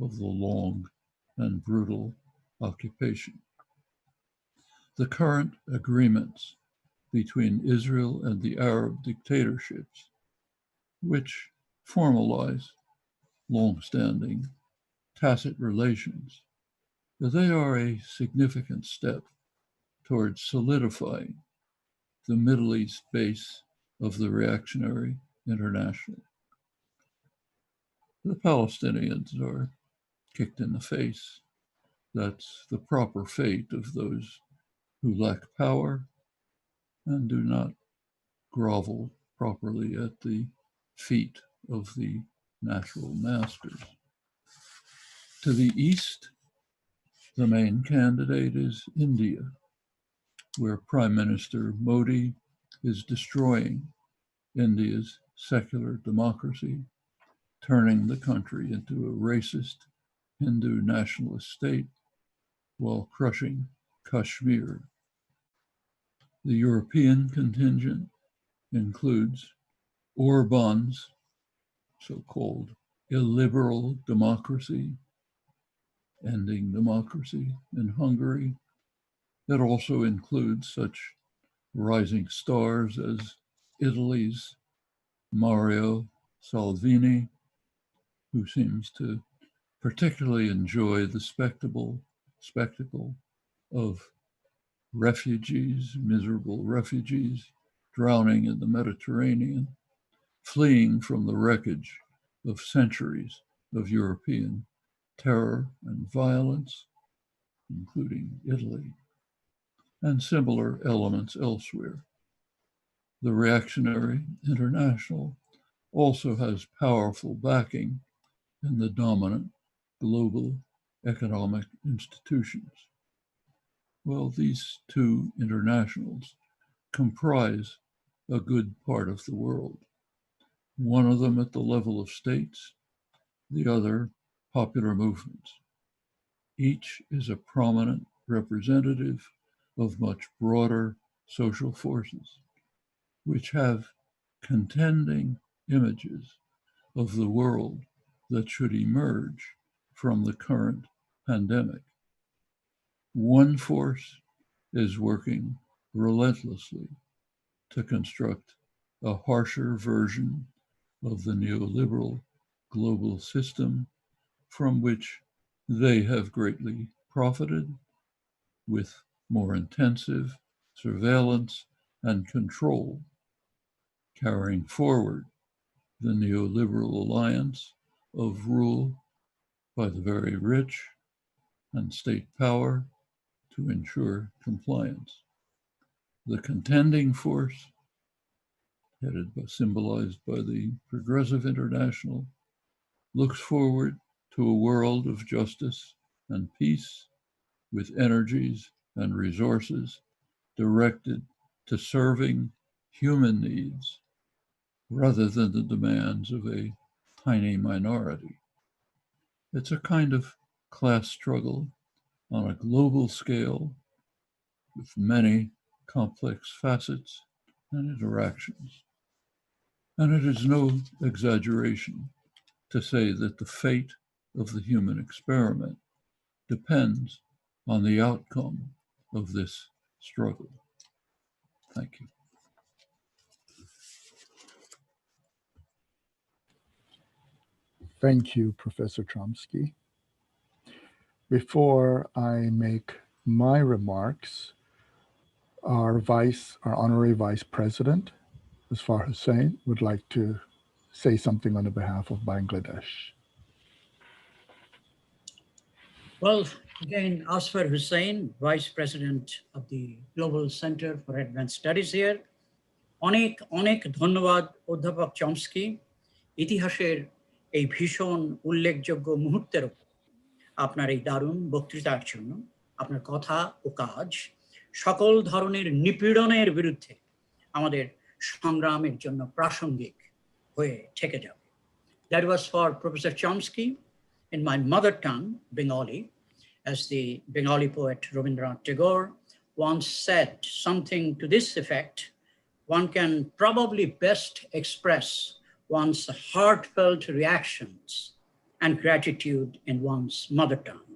of the long and brutal occupation. The current agreements between Israel and the Arab dictatorships, which formalize long-standing tacit relations, they are a significant step towards solidifying the Middle East base of the reactionary international. The Palestinians are kicked in the face. That's the proper fate of those who lack power and do not grovel properly at the feet of the natural masters. To the east, the main candidate is India, where Prime Minister Modi is destroying India's secular democracy, turning the country into a racist Hindu nationalist state while crushing Kashmir. The European contingent includes Orban's so-called illiberal democracy, ending democracy in Hungary. It also includes such rising stars as Italy's Mario Salvini, who seems to particularly enjoy the spectacle of refugees, miserable refugees, drowning in the Mediterranean, fleeing from the wreckage of centuries of European terror and violence, including Italy, and similar elements elsewhere. The reactionary international also has powerful backing in the dominant global economic institutions. Well, these two internationals comprise a good part of the world, one of them at the level of states, the other popular movements. Each is a prominent representative of much broader social forces, which have contending images of the world that should emerge from the current pandemic. One force is working relentlessly to construct a harsher version of the neoliberal global system from which they have greatly profited, with more intensive surveillance and control, carrying forward the neoliberal alliance of rule by the very rich and state power to ensure compliance. The contending force, symbolized by the Progressive International, looks forward to a world of justice and peace, with energies and resources directed to serving human needs rather than the demands of a tiny minority. It's a kind of class struggle on a global scale with many complex facets and interactions. And it is no exaggeration to say that the fate of the human experiment depends on the outcome of this struggle. Thank you. Thank you, Professor Chomsky. Before I make my remarks, our honorary vice president, Azfar Hussain, would like to say something on the behalf of Bangladesh. Well, again, Azfar Hussain, Vice President of the Global Center for Advanced Studies here. অনেক অনেক ধন্যবাদ অধ্যাপক Chomsky ইতিহাসের এই ভীষণ উল্লেখযোগ্য মুহূর্তের উপর আপনার এই দারুণ বক্তৃতার জন্য। আপনার কথা ও কাজ সকল ধরনের নিপীড়নের বিরুদ্ধে আমাদের সংগ্রামের জন্য প্রাসঙ্গিক হয়ে থেকে যাবে। That was for Professor Chomsky in my mother tongue, Bengali, as the Bengali poet Rabindranath Tagore once said something to this effect: one can probably best express one's heartfelt reactions and gratitude in one's mother tongue.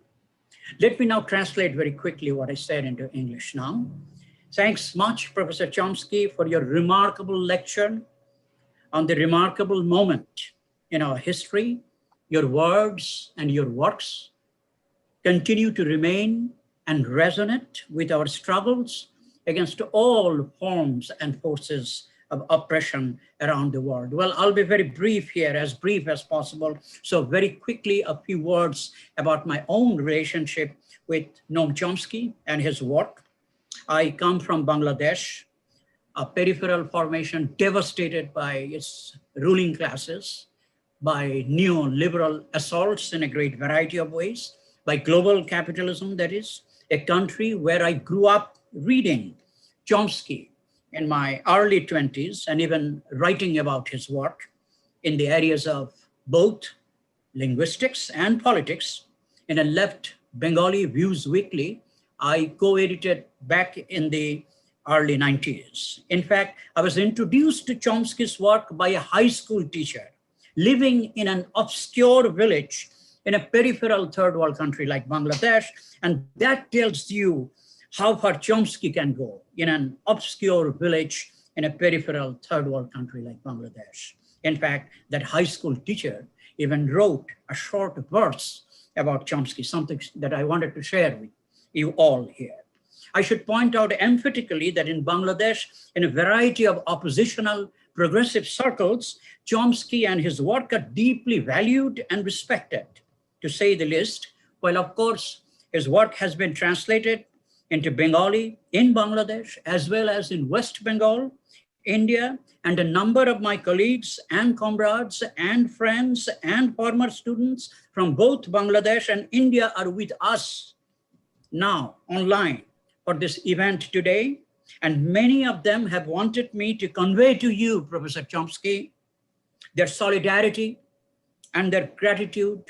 Let me now translate very quickly what I said into English now. Thanks much, Professor Chomsky, for your remarkable lecture on the remarkable moment in our history. Your words and your works continue to remain and resonate with our struggles against all forms and forces of oppression around the world. Well, I'll be very brief here, as brief as possible. So very quickly, a few words about my own relationship with Noam Chomsky and his work. I come from Bangladesh, a peripheral formation devastated by its ruling classes, by neoliberal assaults in a great variety of ways, by global capitalism, that is, a country where I grew up reading Chomsky in my early 20s and even writing about his work in the areas of both linguistics and politics. In a left Bengali Views Weekly, I co-edited back in the early 90s. In fact, I was introduced to Chomsky's work by a high school teacher living in an obscure village in a peripheral third world country like Bangladesh. And that tells you how far Chomsky can go in an obscure village in a peripheral third world country like Bangladesh. In fact, that high school teacher even wrote a short verse about Chomsky, something that I wanted to share with you all here. I should point out emphatically that in Bangladesh, in a variety of oppositional progressive circles, Chomsky and his work are deeply valued and respected, to say the least, while of course his work has been translated into Bengali in Bangladesh, as well as in West Bengal, India, and a number of my colleagues and comrades and friends and former students from both Bangladesh and India are with us now online for this event today. And many of them have wanted me to convey to you, Professor Chomsky, their solidarity and their gratitude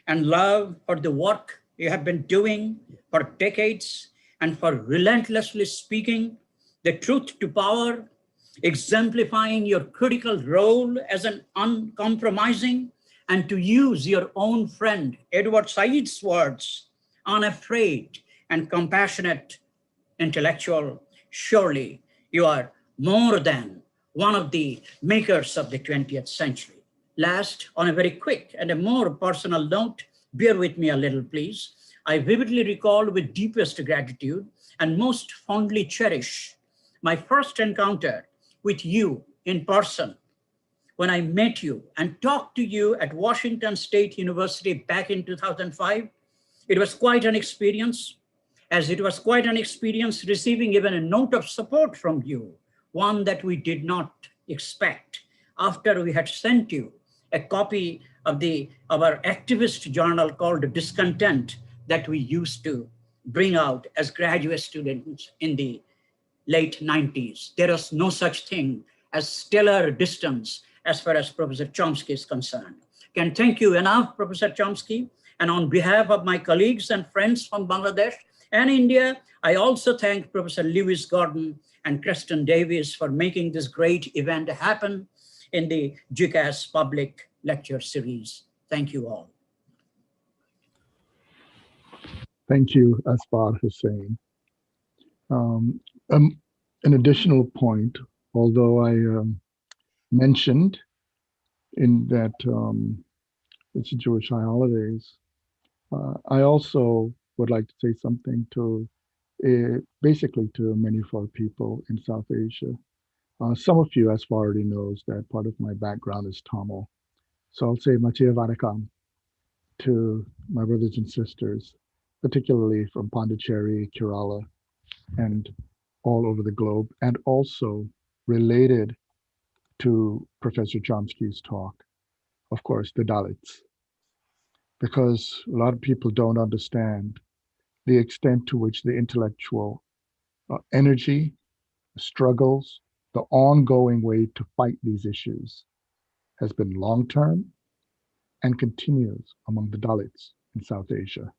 and love for the work you have been doing for decades and for relentlessly speaking the truth to power, exemplifying your critical role as an uncompromising, and to use your own friend Edward Said's words, unafraid and compassionate intellectual. Surely you are more than one of the makers of the 20th century. Last, on a very quick and a more personal note, bear with me a little, please. I vividly recall with deepest gratitude and most fondly cherish my first encounter with you in person when I met you and talked to you at Washington State University back in 2005. It was quite an experience, as it was quite an experience receiving even a note of support from you, one that we did not expect, after we had sent you a copy of our activist journal called Discontent that we used to bring out as graduate students in the late 90s. There was no such thing as stellar distance as far as Professor Chomsky is concerned. Can thank you enough, Professor Chomsky, And on behalf of my colleagues and friends from Bangladesh and India, I also thank Professor Lewis Gordon and Kristen Davis for making this great event happen in the GCAS public lecture series. Thank you all. Thank you, Azfar Hussain. An additional point, although I mentioned in that it's Jewish high holidays, I also would like to say something to basically to many of our people in South Asia. Some of you, as far already knows, that part of my background is Tamil. So I'll say Machia Varakam to my brothers and sisters, particularly from Pondicherry, Kerala, and all over the globe, and also related to Professor Chomsky's talk, of course, the Dalits, because a lot of people don't understand the extent to which the intellectual energy, struggles, the ongoing way to fight these issues has been long-term and continues among the Dalits in South Asia.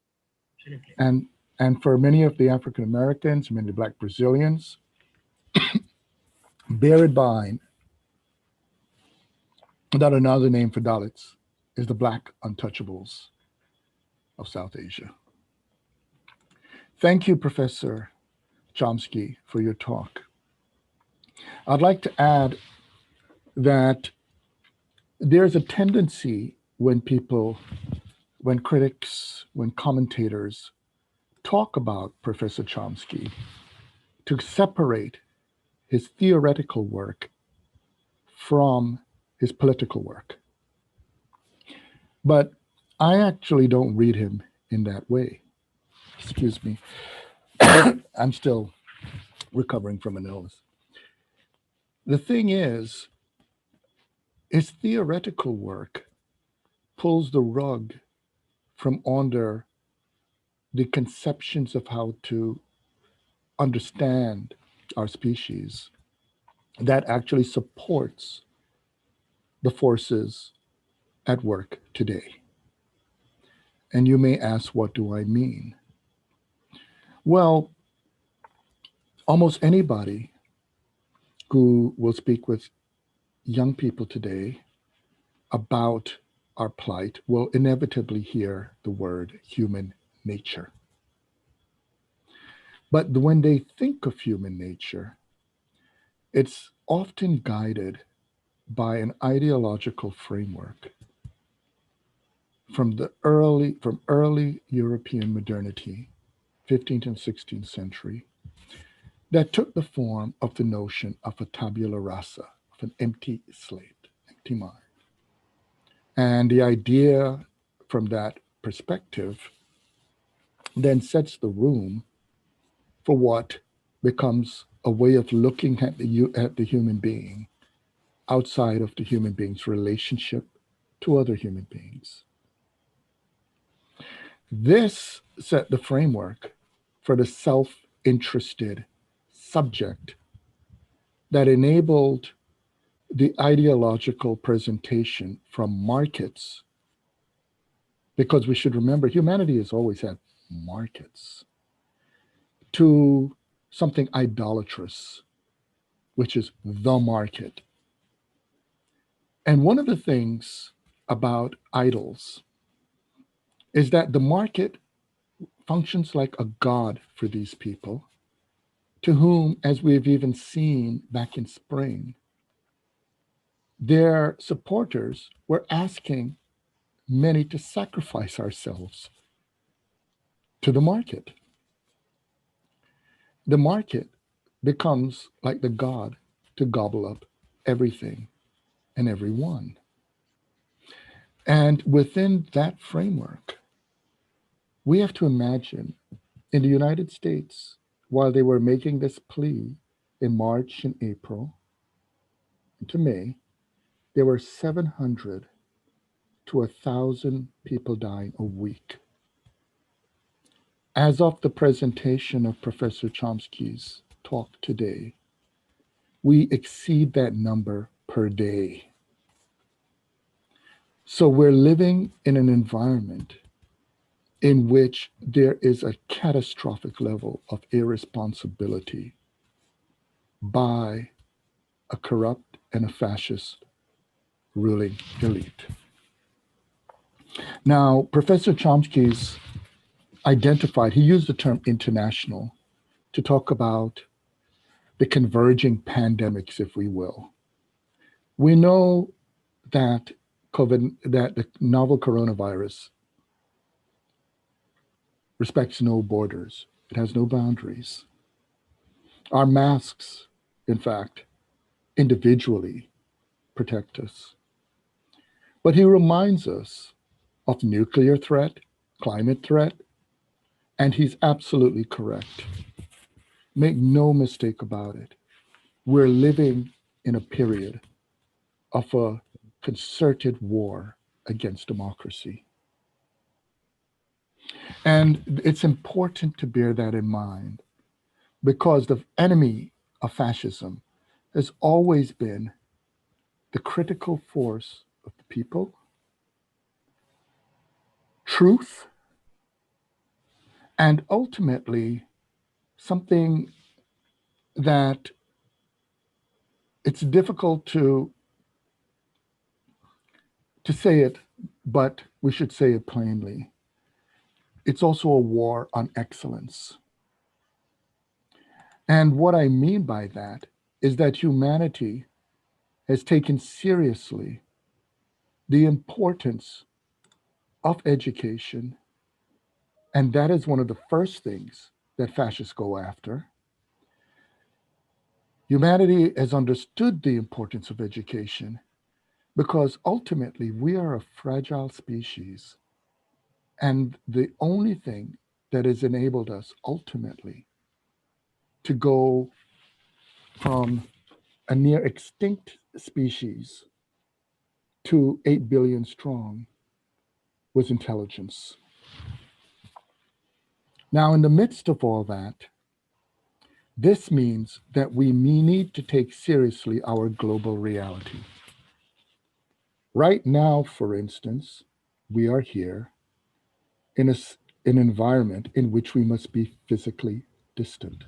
Absolutely. And for many of the African Americans, many Black Brazilians, bear in mind that another name for Dalits is the Black untouchables of South Asia. Thank you, Professor Chomsky, for your talk. I'd like to add that there's a tendency when people, when critics, when commentators talk about Professor Chomsky to separate his theoretical work from his political work. But I actually don't read him in that way. Excuse me. I'm still recovering from an illness. The thing is, his theoretical work pulls the rug from under the conceptions of how to understand our species that actually supports the forces at work today. And you may ask, what do I mean? Well, almost anybody who will speak with young people today about our plight will inevitably hear the word human nature. But when they think of human nature, it's often guided by an ideological framework from early European modernity, 15th and 16th century, that took the form of the notion of a tabula rasa, of an empty slate, empty mind. And the idea from that perspective then sets the room for what becomes a way of looking at the human being outside of the human being's relationship to other human beings. This set the framework for the self-interested subject that enabled the ideological presentation from markets, because we should remember humanity has always had markets, to something idolatrous, which is the market. And one of the things about idols is that the market functions like a god for these people, to whom, as we've even seen back in spring, their supporters were asking many to sacrifice ourselves to the market. The market becomes like the god to gobble up everything and everyone. And within that framework, we have to imagine in the United States, while they were making this plea in March and April into May, there were 700 to 1,000 people dying a week. As of the presentation of Professor Chomsky's talk today, we exceed that number per day. So we're living in an environment in which there is a catastrophic level of irresponsibility by a corrupt and a fascist ruling elite. Now, Professor Chomsky's identified, he used the term international to talk about the converging pandemics, if we will. We know that that the novel coronavirus respects no borders. It has no boundaries. Our masks, in fact, individually protect us. But he reminds us of nuclear threat, climate threat, and he's absolutely correct. Make no mistake about it. We're living in a period of a concerted war against democracy. And it's important to bear that in mind because the enemy of fascism has always been the critical force of the people, truth, and ultimately something that it's difficult to say it, but we should say it plainly. It's also a war on excellence. And what I mean by that is that humanity has taken seriously the importance of education, and that is one of the first things that fascists go after. Humanity has understood the importance of education because ultimately we are a fragile species. And the only thing that has enabled us ultimately to go from a near extinct species to 8 billion strong was intelligence. Now, in the midst of all that, this means that we need to take seriously our global reality. Right now, for instance, we are here in an environment in which we must be physically distant.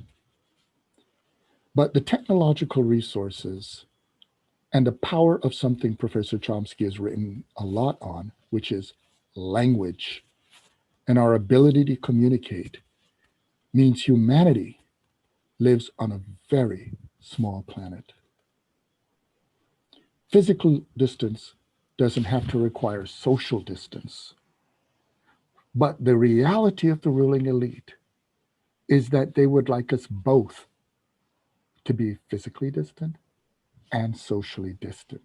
But the technological resources and the power of something Professor Chomsky has written a lot on, which is language, and our ability to communicate, means humanity lives on a very small planet. Physical distance doesn't have to require social distance. But the reality of the ruling elite is that they would like us both to be physically distant and socially distant.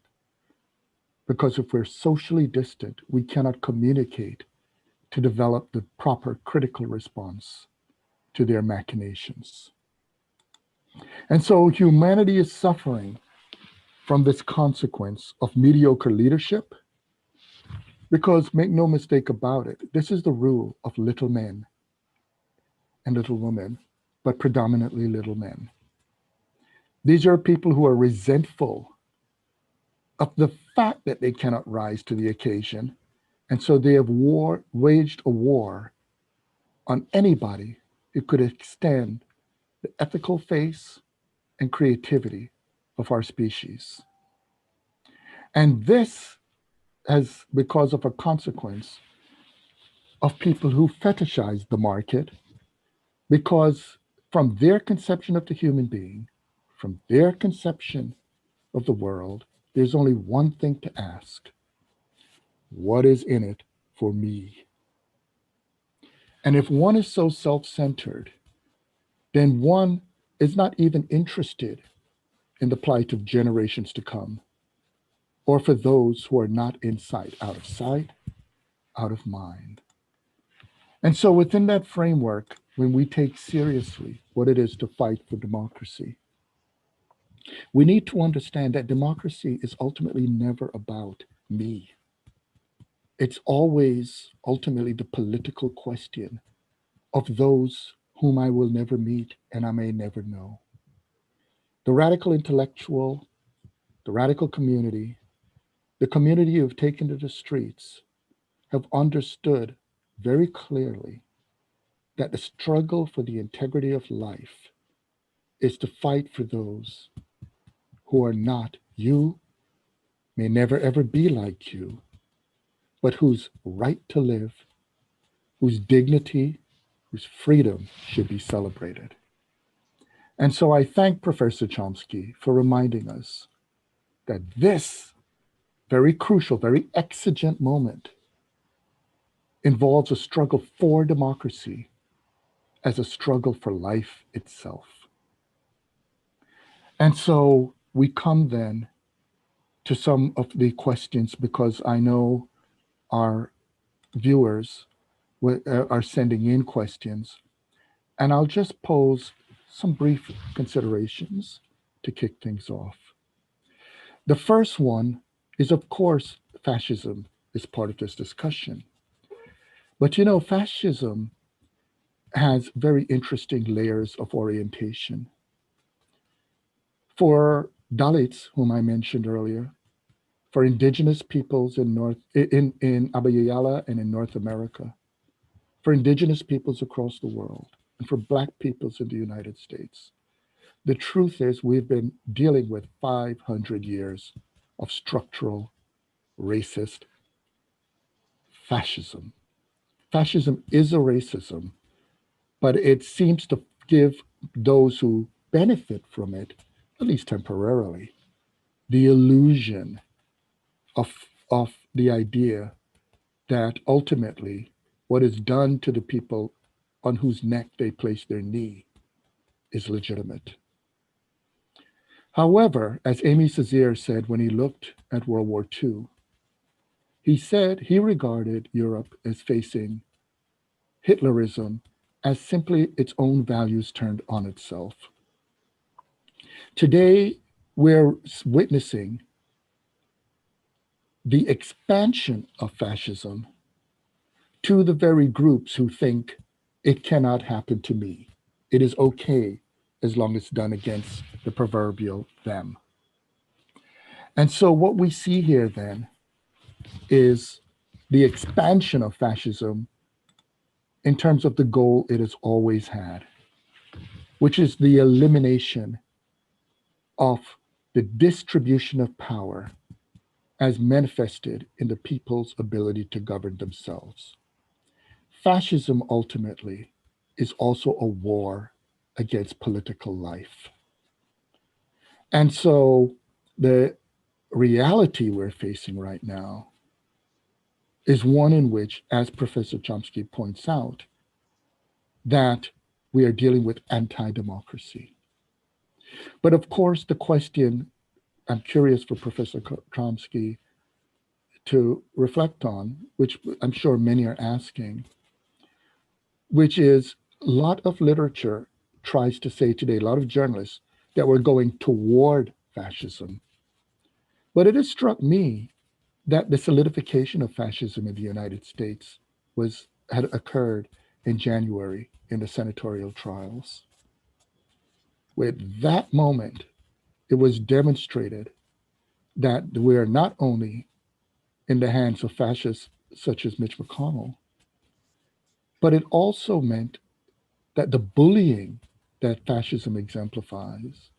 Because if we're socially distant, we cannot communicate to develop the proper critical response to their machinations. And so humanity is suffering from this consequence of mediocre leadership because, make no mistake about it, this is the rule of little men and little women, but predominantly little men. These are people who are resentful of the fact that they cannot rise to the occasion. And so they have waged a war on anybody who could extend the ethical face and creativity of our species. And this has, because of a consequence of people who fetishize the market, because from their conception of the human being, from their conception of the world, there's only one thing to ask: what is in it for me? And if one is so self-centered, then one is not even interested in the plight of generations to come, or for those who are not in sight, out of mind. And so within that framework, when we take seriously what it is to fight for democracy, we need to understand that democracy is ultimately never about me. It's always ultimately the political question of those whom I will never meet and I may never know. The radical intellectual, the radical community, the community who have taken to the streets have understood very clearly that the struggle for the integrity of life is to fight for those who are not you, may never ever be like you, but whose right to live, whose dignity, whose freedom should be celebrated. And so I thank Professor Chomsky for reminding us that this very crucial, very exigent moment involves a struggle for democracy as a struggle for life itself. And so we come then to some of the questions, because I know our viewers are sending in questions. And I'll just pose some brief considerations to kick things off. The first one is, of course, fascism is part of this discussion. But you know, fascism has very interesting layers of orientation. For Dalits, whom I mentioned earlier, for indigenous peoples in Abayala and in North America, for indigenous peoples across the world, and for Black peoples in the United States, the truth is we've been dealing with 500 years of structural racist fascism. Fascism is a racism, but it seems to give those who benefit from it, at least temporarily, the illusion of the idea that ultimately what is done to the people on whose neck they place their knee is legitimate. However, as Aimé Césaire said when he looked at World War II, he said he regarded Europe as facing Hitlerism as simply its own values turned on itself. Today, we're witnessing the expansion of fascism to the very groups who think it cannot happen to me. It is okay as long as it's done against the proverbial them. And so what we see here then is the expansion of fascism in terms of the goal it has always had, which is the elimination of the distribution of power as manifested in the people's ability to govern themselves. Fascism ultimately is also a war against political life. And so the reality we're facing right now is one in which, as Professor Chomsky points out, that we are dealing with anti-democracy. But of course, the question I'm curious for Professor Chomsky to reflect on, which I'm sure many are asking, which is a lot of literature tries to say today, a lot of journalists, that we're going toward fascism. But it has struck me that the solidification of fascism in the United States had occurred in January in the senatorial trials. With that moment, it was demonstrated that we are not only in the hands of fascists such as Mitch McConnell, but it also meant that the bullying that fascism exemplifies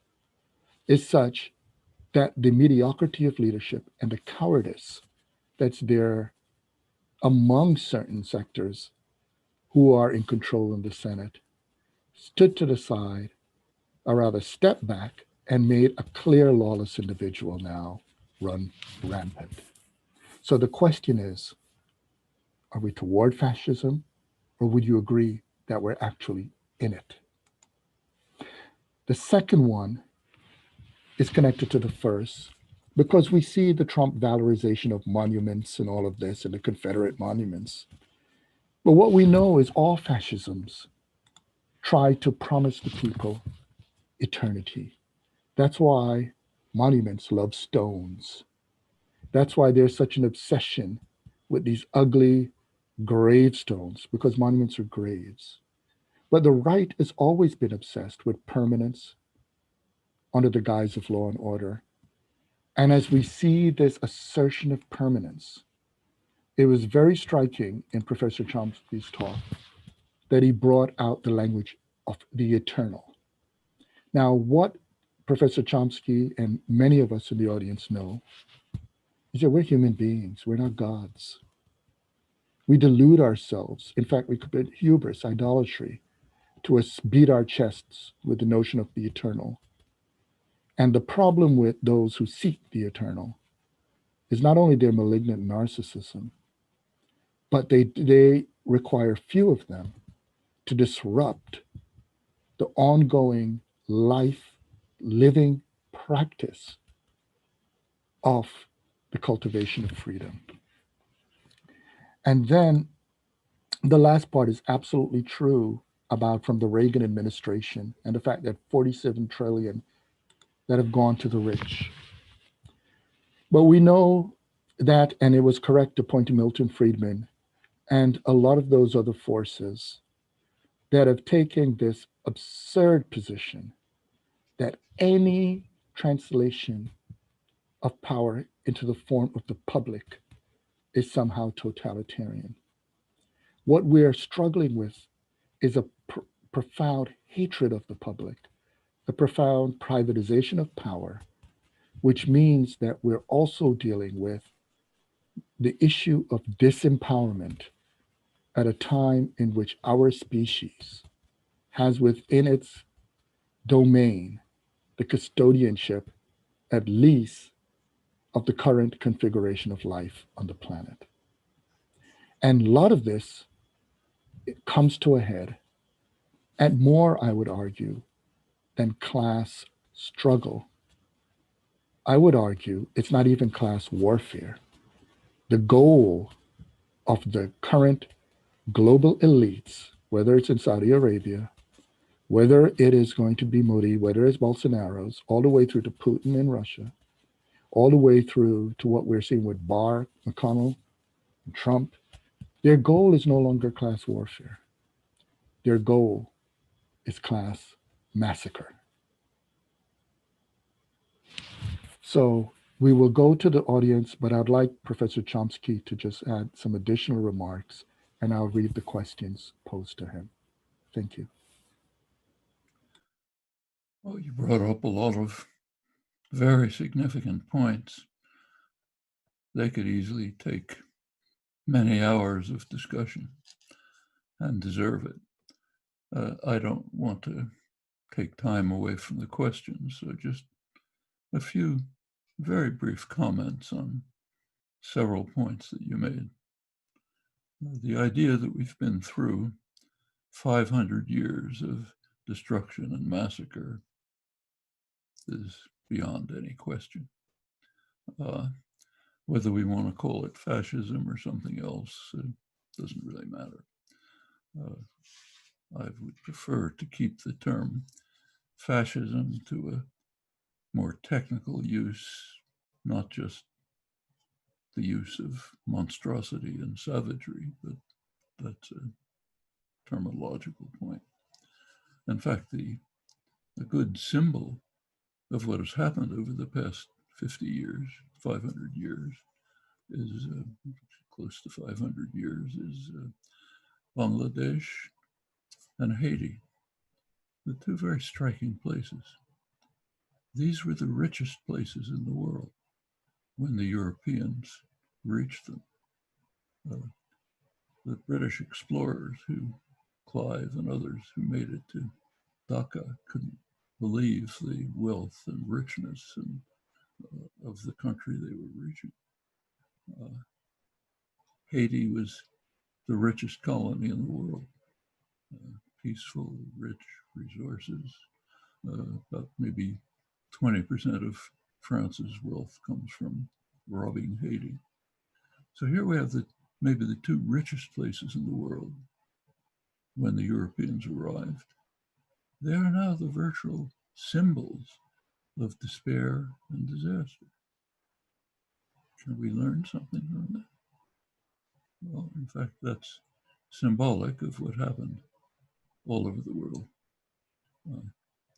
is such that the mediocrity of leadership and the cowardice that's there among certain sectors who are in control in the Senate stood to the side, or rather stepped back, and made a clear lawless individual now run rampant. So the question is, are we toward fascism, or would you agree that we're actually in it? The second one is connected to the first, because we see the Trump valorization of monuments and all of this and the Confederate monuments. But what we know is all fascisms try to promise the people eternity. That's why monuments love stones. That's why there's such an obsession with these ugly gravestones, because monuments are graves. But the right has always been obsessed with permanence under the guise of law and order. And as we see this assertion of permanence, it was very striking in Professor Chomsky's talk that he brought out the language of the eternal. Now, what Professor Chomsky and many of us in the audience know is that we're human beings, we're not gods. We delude ourselves. In fact, we commit hubris, idolatry, to us beat our chests with the notion of the eternal. And the problem with those who seek the eternal is not only their malignant narcissism, but they require few of them to disrupt the ongoing life, living practice of the cultivation of freedom. And then the last part is absolutely true about from the Reagan administration and the fact that 47 trillion that have gone to the rich. But we know that, and it was correct to point to Milton Friedman and a lot of those other forces that have taken this absurd position that any translation of power into the form of the public is somehow totalitarian. What we're struggling with is a profound hatred of the public, a profound privatization of power, which means that we're also dealing with the issue of disempowerment at a time in which our species has within its domain the custodianship, at least, of the current configuration of life on the planet. And a lot of this comes to a head at more, I would argue, than class struggle. I would argue it's not even class warfare. The goal of the current global elites, whether it's in Saudi Arabia, whether it is going to be Modi, whether it's Bolsonaro's, all the way through to Putin in Russia, all the way through to what we're seeing with Barr, McConnell, and Trump, their goal is no longer class warfare. Their goal is class massacre. So we will go to the audience, but I'd like Professor Chomsky to just add some additional remarks, and I'll read the questions posed to him. Thank you. Well, you brought up a lot of very significant points. They could easily take many hours of discussion and deserve it. I don't want to take time away from the questions, so just a few very brief comments on several points that you made. The idea that we've been through 500 years of destruction and massacre is beyond any question. Whether we want to call it fascism or something else, it doesn't really matter. I would prefer to keep the term fascism to a more technical use, not just the use of monstrosity and savagery, but that's a terminological point. In fact, a good symbol of what has happened over the past 50 years, 500 years, is close to 500 years, is Bangladesh and Haiti, the two very striking places. These were the richest places in the world when the Europeans reached them. The British explorers, Clive and others who made it to Dhaka, couldn't believe the wealth and richness of the country they were reaching. Haiti was the richest colony in the world, peaceful, rich resources. About maybe 20% of France's wealth comes from robbing Haiti. So here we have maybe the two richest places in the world when the Europeans arrived. They are now the virtual symbols of despair and disaster. Can we learn something from that? Well, in fact, that's symbolic of what happened all over the world.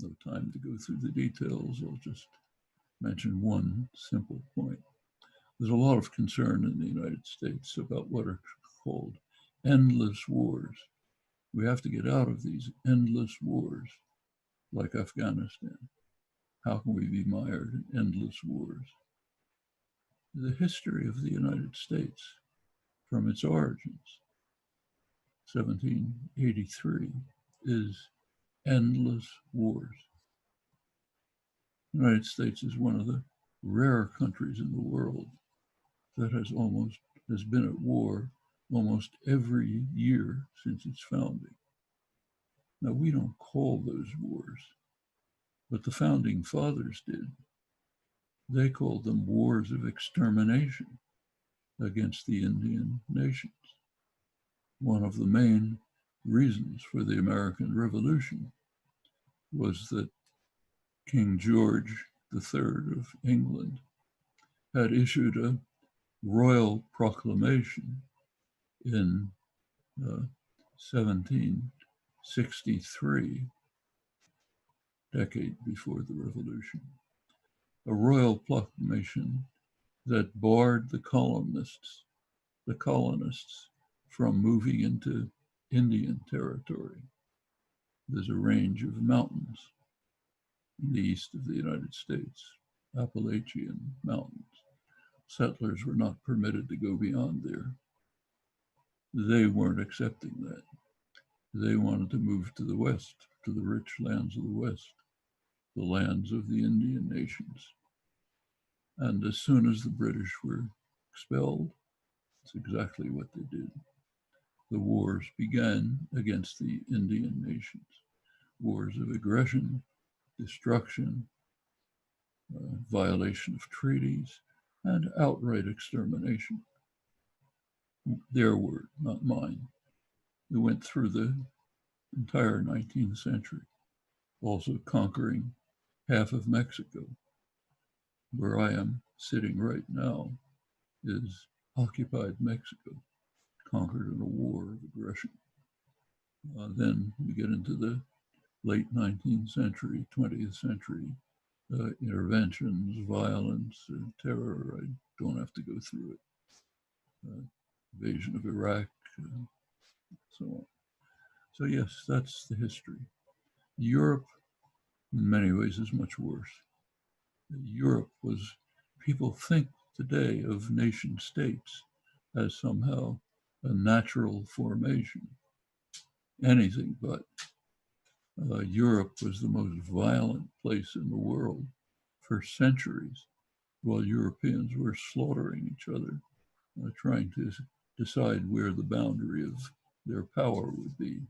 No time to go through the details. I'll just mention one simple point. There's a lot of concern in the United States about what are called endless wars. We have to get out of these endless wars, like Afghanistan. How can we be mired in endless wars? The history of the United States, from its origins, 1783, is endless wars. The United States is one of the rare countries in the world that has been at war almost every year since its founding. Now, we don't call those wars, but the founding fathers did. They called them wars of extermination against the Indian nations. One of the main reasons for the American Revolution was that King George III of England had issued a royal proclamation in 1763, decade before the Revolution, a royal proclamation that barred the colonists from moving into Indian territory. There's a range of mountains in the east of the United States, Appalachian Mountains. Settlers were not permitted to go beyond there. They weren't accepting that. They wanted to move to the west, to the rich lands of the west, the lands of the Indian nations. And as soon as the British were expelled, that's exactly what they did. The wars began against the Indian nations, wars of aggression, destruction, violation of treaties, and outright extermination. Their word, not mine. We went through the entire 19th century, also conquering half of Mexico. Where I am sitting right now is occupied Mexico, conquered in a war of aggression. Then we get into the late 19th century, 20th century, interventions, violence, terror. I don't have to go through it. Invasion of Iraq, so on. So yes, that's the history. Europe, in many ways, is much worse. Europe was, people think today of nation states as somehow a natural formation. Anything but. Europe was the most violent place in the world for centuries, while Europeans were slaughtering each other, trying to decide where the boundary of their power would be,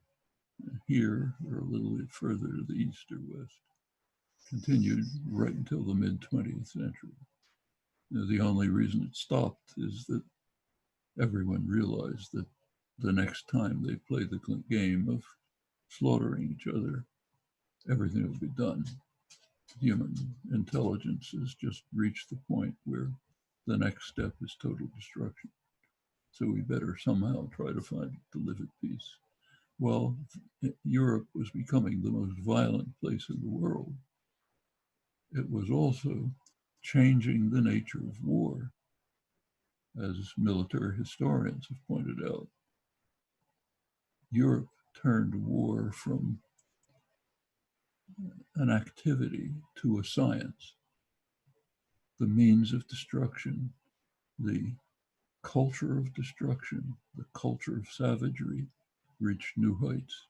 here or a little bit further to the east or west. Continued right until the mid-20th century. The only reason it stopped is that everyone realized that the next time they played the game of slaughtering each other, everything will be done. Human intelligence has just reached the point where the next step is total destruction. So we better somehow try to find to live at peace. Well, Europe was becoming the most violent place in the world. It was also changing the nature of war, as military historians have pointed out. Europe turned war from an activity to a science. The means of destruction, the culture of destruction, the culture of savagery reached new heights.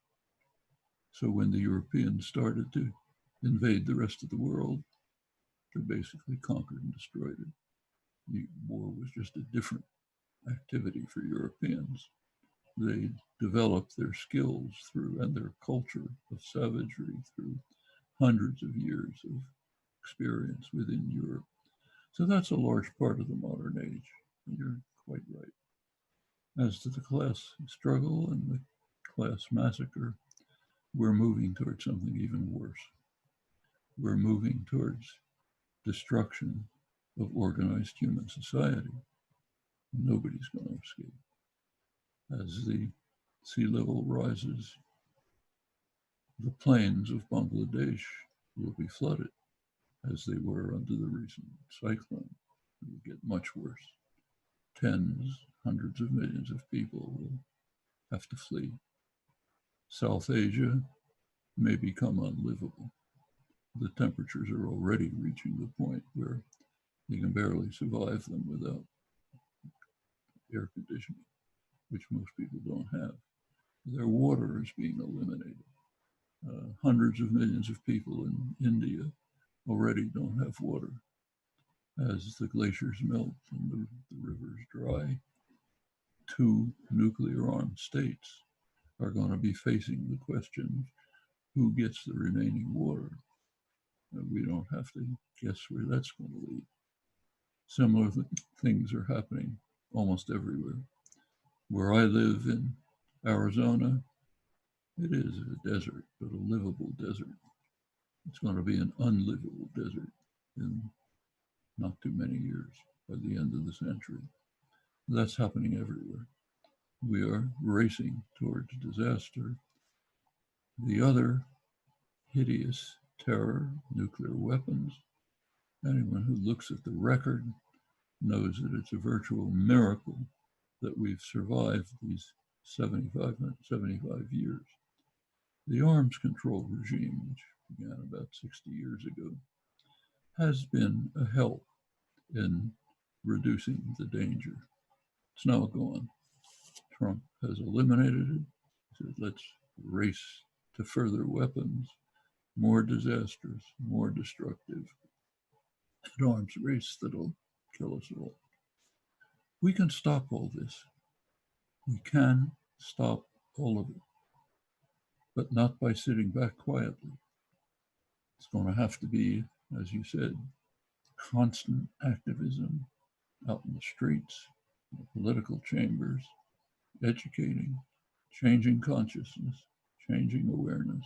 So when the Europeans started to invade the rest of the world, they basically conquered and destroyed it. The war was just a different activity for Europeans. They developed their skills through and their culture of savagery through hundreds of years of experience within Europe. So that's a large part of the modern age. You're quite right. As to the class struggle and the class massacre, we're moving towards something even worse. We're moving towards destruction of organized human society. Nobody's going to escape. As the sea level rises, the plains of Bangladesh will be flooded, as they were under the recent cyclone. We'll get much worse. Tens, hundreds of millions of people will have to flee. South Asia may become unlivable. The temperatures are already reaching the point where you can barely survive them without air conditioning, which most people don't have. Their water is being eliminated. Hundreds of millions of people in India already don't have water. As the glaciers melt and the rivers dry, two nuclear-armed states are going to be facing the question, who gets the remaining water? And we don't have to guess where that's going to lead. Similar things are happening almost everywhere. Where I live in Arizona, it is a desert, but a livable desert. It's going to be an unlivable desert in not too many years, by the end of the century. That's happening everywhere. We are racing towards disaster. The other hideous terror, nuclear weapons. Anyone who looks at the record knows that it's a virtual miracle that we've survived these 75 years. The arms control regime, which began about 60 years ago, has been a help in reducing the danger. It's now gone. Trump has eliminated it. He said, let's race to further weapons, more disastrous, more destructive, an arms race that'll kill us all. We can stop all this. We can stop all of it, but not by sitting back quietly. It's going to have to be, as you said, constant activism out in the streets, in the political chambers, educating, changing consciousness, changing awareness.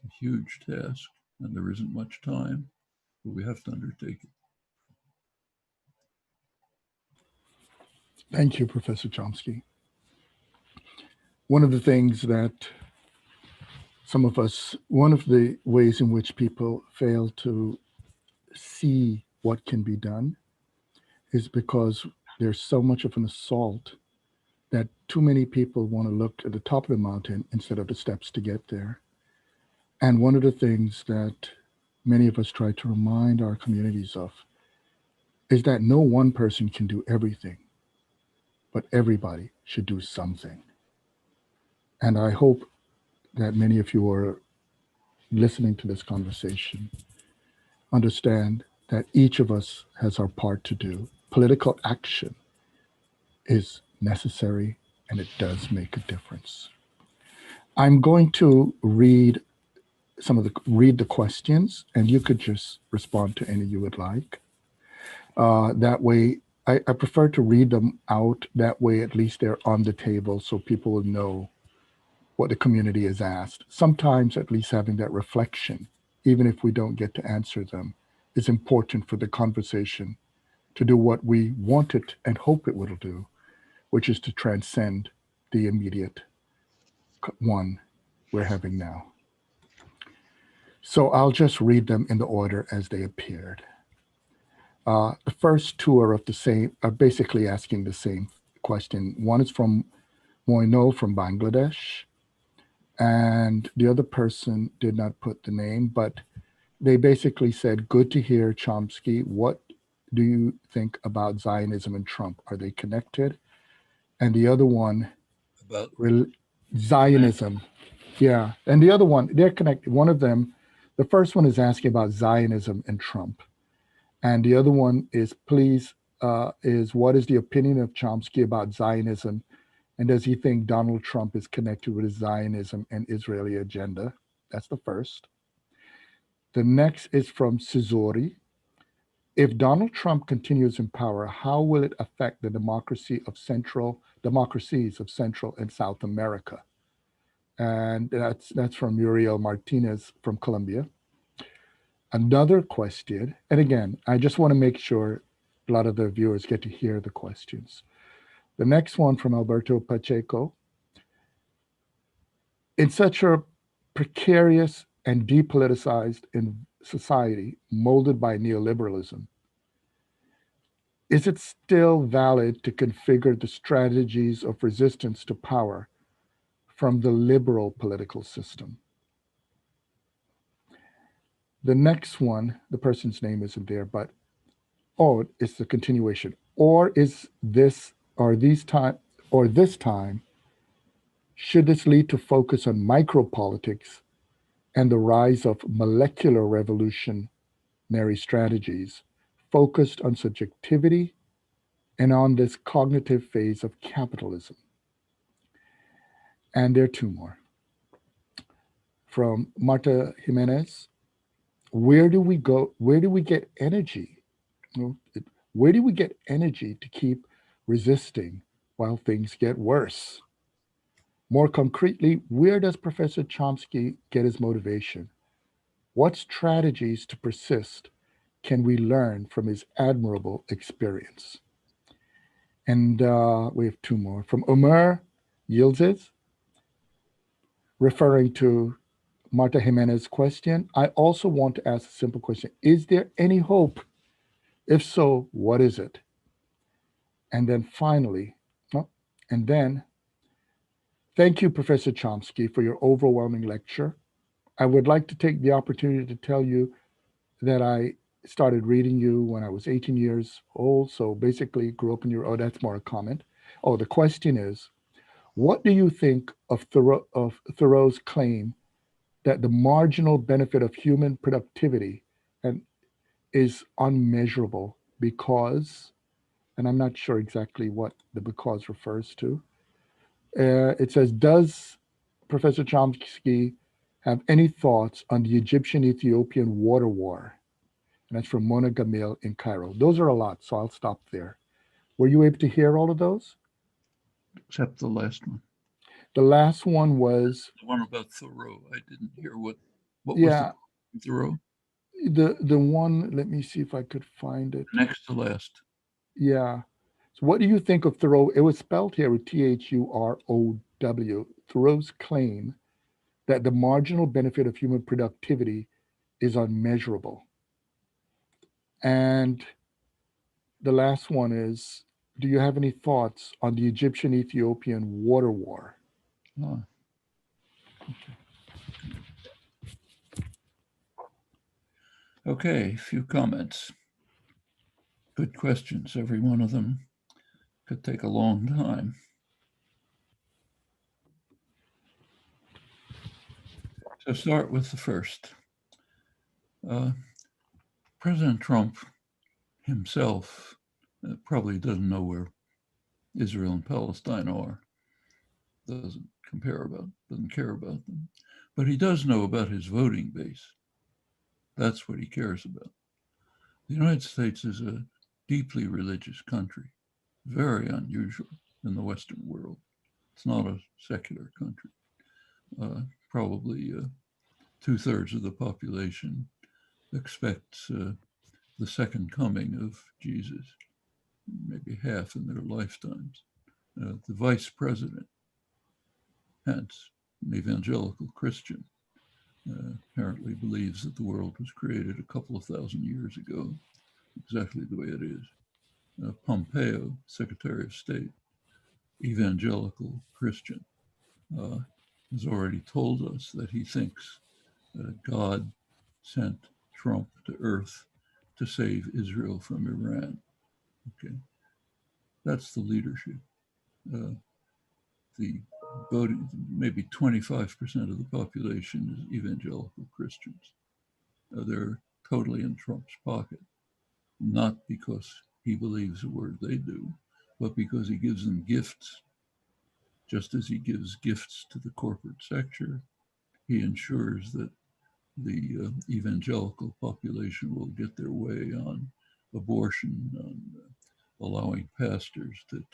It's a huge task, and there isn't much time, but we have to undertake it. Thank you, Professor Chomsky. One of the things that one of the ways in which people fail to see what can be done is because there's so much of an assault that too many people want to look at the top of the mountain instead of the steps to get there. And one of the things that many of us try to remind our communities of is that no one person can do everything, but everybody should do something. And I hope that many of you are listening to this conversation understand that each of us has our part to do. Political action is necessary and it does make a difference. I'm going to read the questions, and you could just respond to any you would like. That way, I prefer to read them out. That way, at least they're on the table so people will know what the community has asked. Sometimes at least having that reflection, even if we don't get to answer them, is important for the conversation to do what we want it and hope it will do, which is to transcend the immediate one we're having now. So I'll just read them in the order as they appeared. The first two are basically asking the same question. One is from Moino from Bangladesh, and the other person did not put the name, but they basically said, good to hear, Chomsky. What do you think about Zionism and Trump? Are they connected? And the other one, About Zionism. Yeah, and the other one, they're connected. One of them, the first one is asking about Zionism and Trump. And the other one is, what is the opinion of Chomsky about Zionism? And does he think Donald Trump is connected with Zionism and Israeli agenda? That's the first. The next is from Sizori. If Donald Trump continues in power, how will it affect the democracies of Central and South America? And that's from Muriel Martinez from Colombia. Another question, and again, I just want to make sure a lot of the viewers get to hear the questions. The next one from Alberto Pacheco. In such a precarious and depoliticized in society molded by neoliberalism, is it still valid to configure the strategies of resistance to power from the liberal political system? The next one, the person's name isn't there, but oh, it's the continuation. Or is this, or these time, or this time, should this lead to focus on micropolitics and the rise of molecular revolutionary strategies focused on subjectivity and on this cognitive phase of capitalism? And there are two more. From Marta Jimenez, where do we go? Where do we get energy? Where do we get energy to keep resisting while things get worse? More concretely, where does Professor Chomsky get his motivation? What strategies to persist can we learn from his admirable experience? And we have two more. From Omer Yildiz, referring to Marta Jimenez's question, I also want to ask a simple question. Is there any hope? If so, what is it? And then finally, thank you, Professor Chomsky, for your overwhelming lecture. I would like to take the opportunity to tell you that I started reading you when I was 18 years old. So basically grew up in your, oh, that's more a comment. Oh, the question is, what do you think of Thoreau's claim that the marginal benefit of human productivity is unmeasurable because, and I'm not sure exactly what the because refers to. It says, does Professor Chomsky have any thoughts on the Egyptian-Ethiopian water war? And that's from Mona Gamil in Cairo. Those are a lot, so I'll stop there. Were you able to hear all of those? Except the last one. The last one was the one about Thoreau. I didn't hear what yeah, was Thoreau. The one. Let me see if I could find it. Next to last. Yeah. So, what do you think of Thoreau? It was spelled here with Thurow. Thoreau's claim that the marginal benefit of human productivity is unmeasurable. And the last one is, do you have any thoughts on the Egyptian-Ethiopian water war? Oh. Okay, a few comments. Good questions, every one of them. Could take a long time. So start with the first. President Trump himself probably doesn't know where Israel and Palestine are. Doesn't care about them. But he does know about his voting base. That's what he cares about. The United States is a deeply religious country, very unusual in the Western world. It's not a secular country. Probably 2/3 of the population expects the second coming of Jesus, maybe half in their lifetimes. The vice president, hence an evangelical Christian, apparently believes that the world was created a couple of thousand years ago, exactly the way it is. Pompeo, Secretary of State, evangelical Christian, has already told us that he thinks God sent Trump to Earth to save Israel from Iran. Okay, that's the leadership. The voting, maybe 25% of the population is evangelical Christians. They're totally in Trump's pocket, not because he believes a word they do, but because he gives them gifts. Just as he gives gifts to the corporate sector, he ensures that the evangelical population will get their way on abortion, on allowing pastors to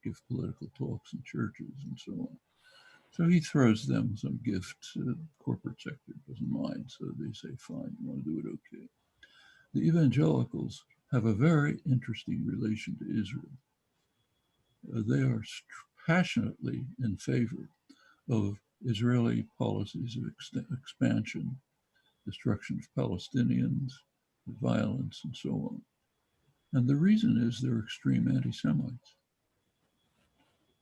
give political talks in churches and so on. So he throws them some gifts. The corporate sector doesn't mind, so they say, fine, you want to do it, okay. The evangelicals have a very interesting relation to Israel. They are passionately in favor of Israeli policies of expansion, destruction of Palestinians, violence, and so on. And the reason is they're extreme anti-Semites.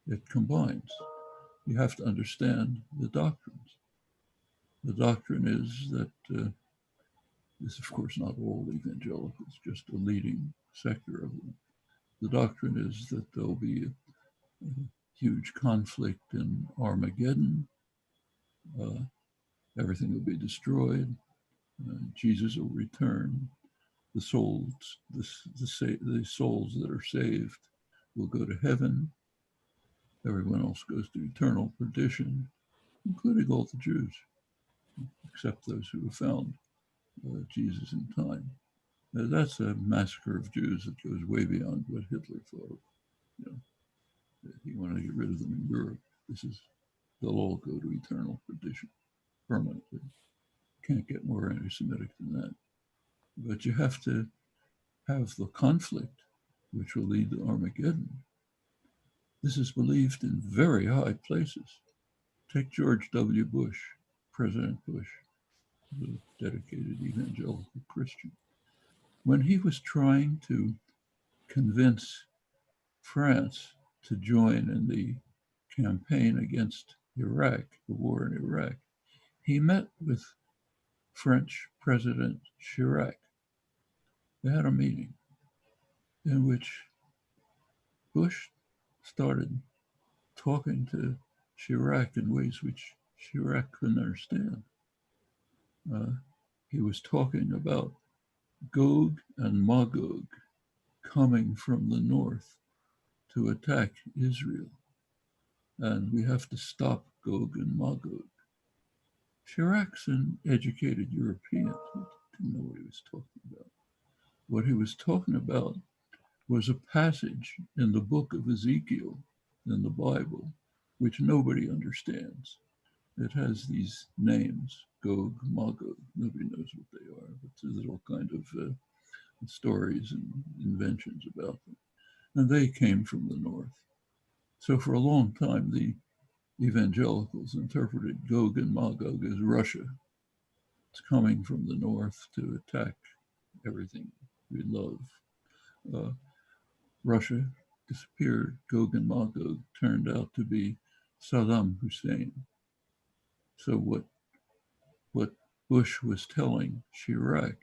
It combines. You have to understand the doctrines. The doctrine is that, this of course not all evangelicals, just a leading sector of them. The doctrine is that there'll be a huge conflict in Armageddon. Everything will be destroyed. Jesus will return. The souls that are saved will go to heaven. Everyone else goes to eternal perdition, including all the Jews, except those who have found Jesus in time. That's a massacre of Jews that goes way beyond what Hitler thought of. You know, he wanted to get rid of them in Europe. They'll all go to eternal perdition permanently. Can't get more anti-Semitic than that. But you have to have the conflict, which will lead to Armageddon. This is believed in very high places. Take George W. Bush, President Bush, a dedicated evangelical Christian. When he was trying to convince France to join in the campaign against Iraq, the war in Iraq, he met with French President Chirac. They had a meeting in which Bush started talking to Chirac in ways which Chirac couldn't understand. He was talking about Gog and Magog coming from the north to attack Israel, and we have to stop Gog and Magog. Chirac's an educated European. He didn't know what he was talking about. What he was talking about was a passage in the book of Ezekiel in the Bible, which nobody understands. It has these names, Gog, Magog. Nobody knows what they are, but there's all kind of stories and inventions about them. And they came from the north. So for a long time, the evangelicals interpreted Gog and Magog as Russia. It's coming from the north to attack everything we love. Russia disappeared. Gog and Magog turned out to be Saddam Hussein. So what Bush was telling Chirac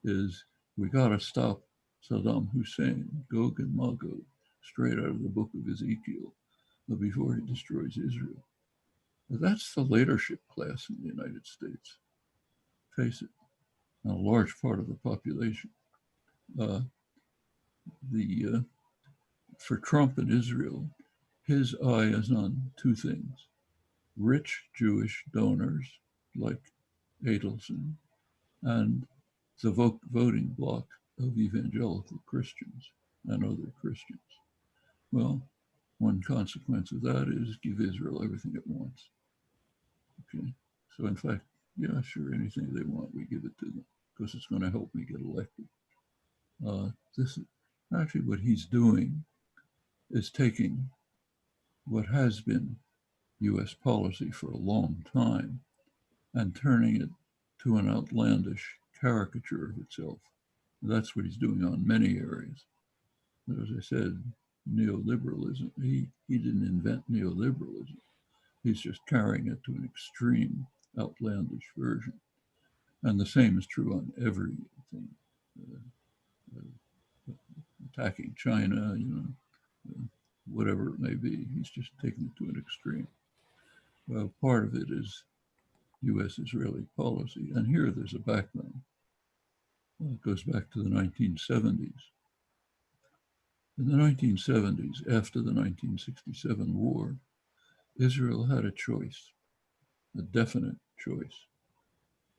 is, we got to stop Saddam Hussein, Gog and Magog, straight out of the book of Ezekiel, before he destroys Israel. That's the leadership class in the United States. Face it, a large part of the population. For Trump and Israel, his eye is on two things: rich Jewish donors like Adelson and the voting bloc of evangelical Christians and other Christians. Well, one consequence of that is give Israel everything it wants. Okay, so in fact, yeah, sure, anything they want, we give it to them because it's going to help me get elected. This is actually what he's doing, is taking what has been US policy for a long time and turning it to an outlandish caricature of itself. That's what he's doing on many areas. As I said, neoliberalism, he didn't invent neoliberalism. He's just carrying it to an extreme, outlandish version. And the same is true on everything. Attacking China, whatever it may be, he's just taking it to an extreme. Well, part of it is US-Israeli policy. And here there's a background. Well, it goes back to the 1970s. In the 1970s, after the 1967 war, Israel had a choice, a definite choice.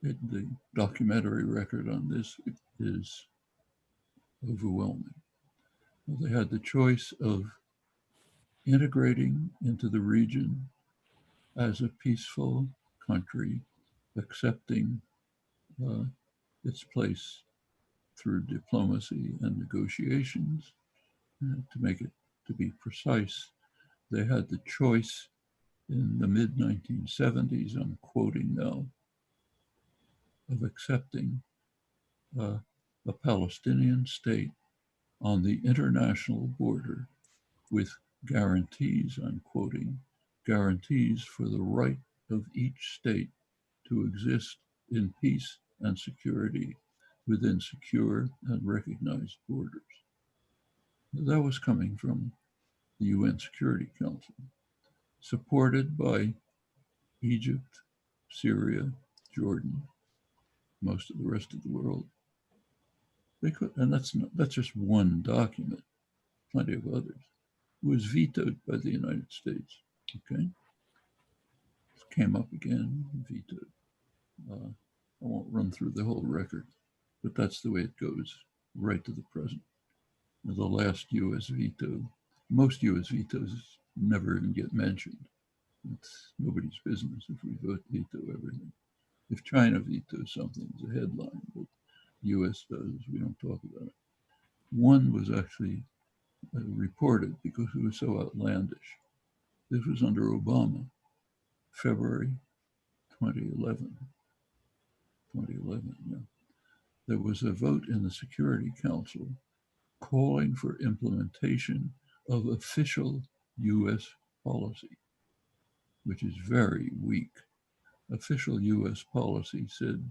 The documentary record on this is overwhelming. Well, they had the choice of integrating into the region as a peaceful country, accepting its place through diplomacy and negotiations. To be precise, they had the choice in the mid-1970s, I'm quoting now, of accepting a Palestinian state on the international border with guarantees, I'm quoting, guarantees for the right of each state to exist in peace and security within secure and recognized borders. That was coming from the UN Security Council, supported by Egypt, Syria, Jordan, most of the rest of the world. They could, and that's just one document, plenty of others. It was vetoed by the United States. Okay, it came up again, vetoed. I won't run through the whole record, but that's the way it goes, right to the present. The last U.S. veto, most U.S. vetoes never even get mentioned. It's nobody's business if we veto everything. If China vetoes something, it's a headline, but U.S. does, we don't talk about it. One was actually reported because it was so outlandish. This was under Obama, February 2011. 2011, yeah. There was a vote in the Security Council calling for implementation of official U.S. policy, which is very weak. Official U.S. policy said,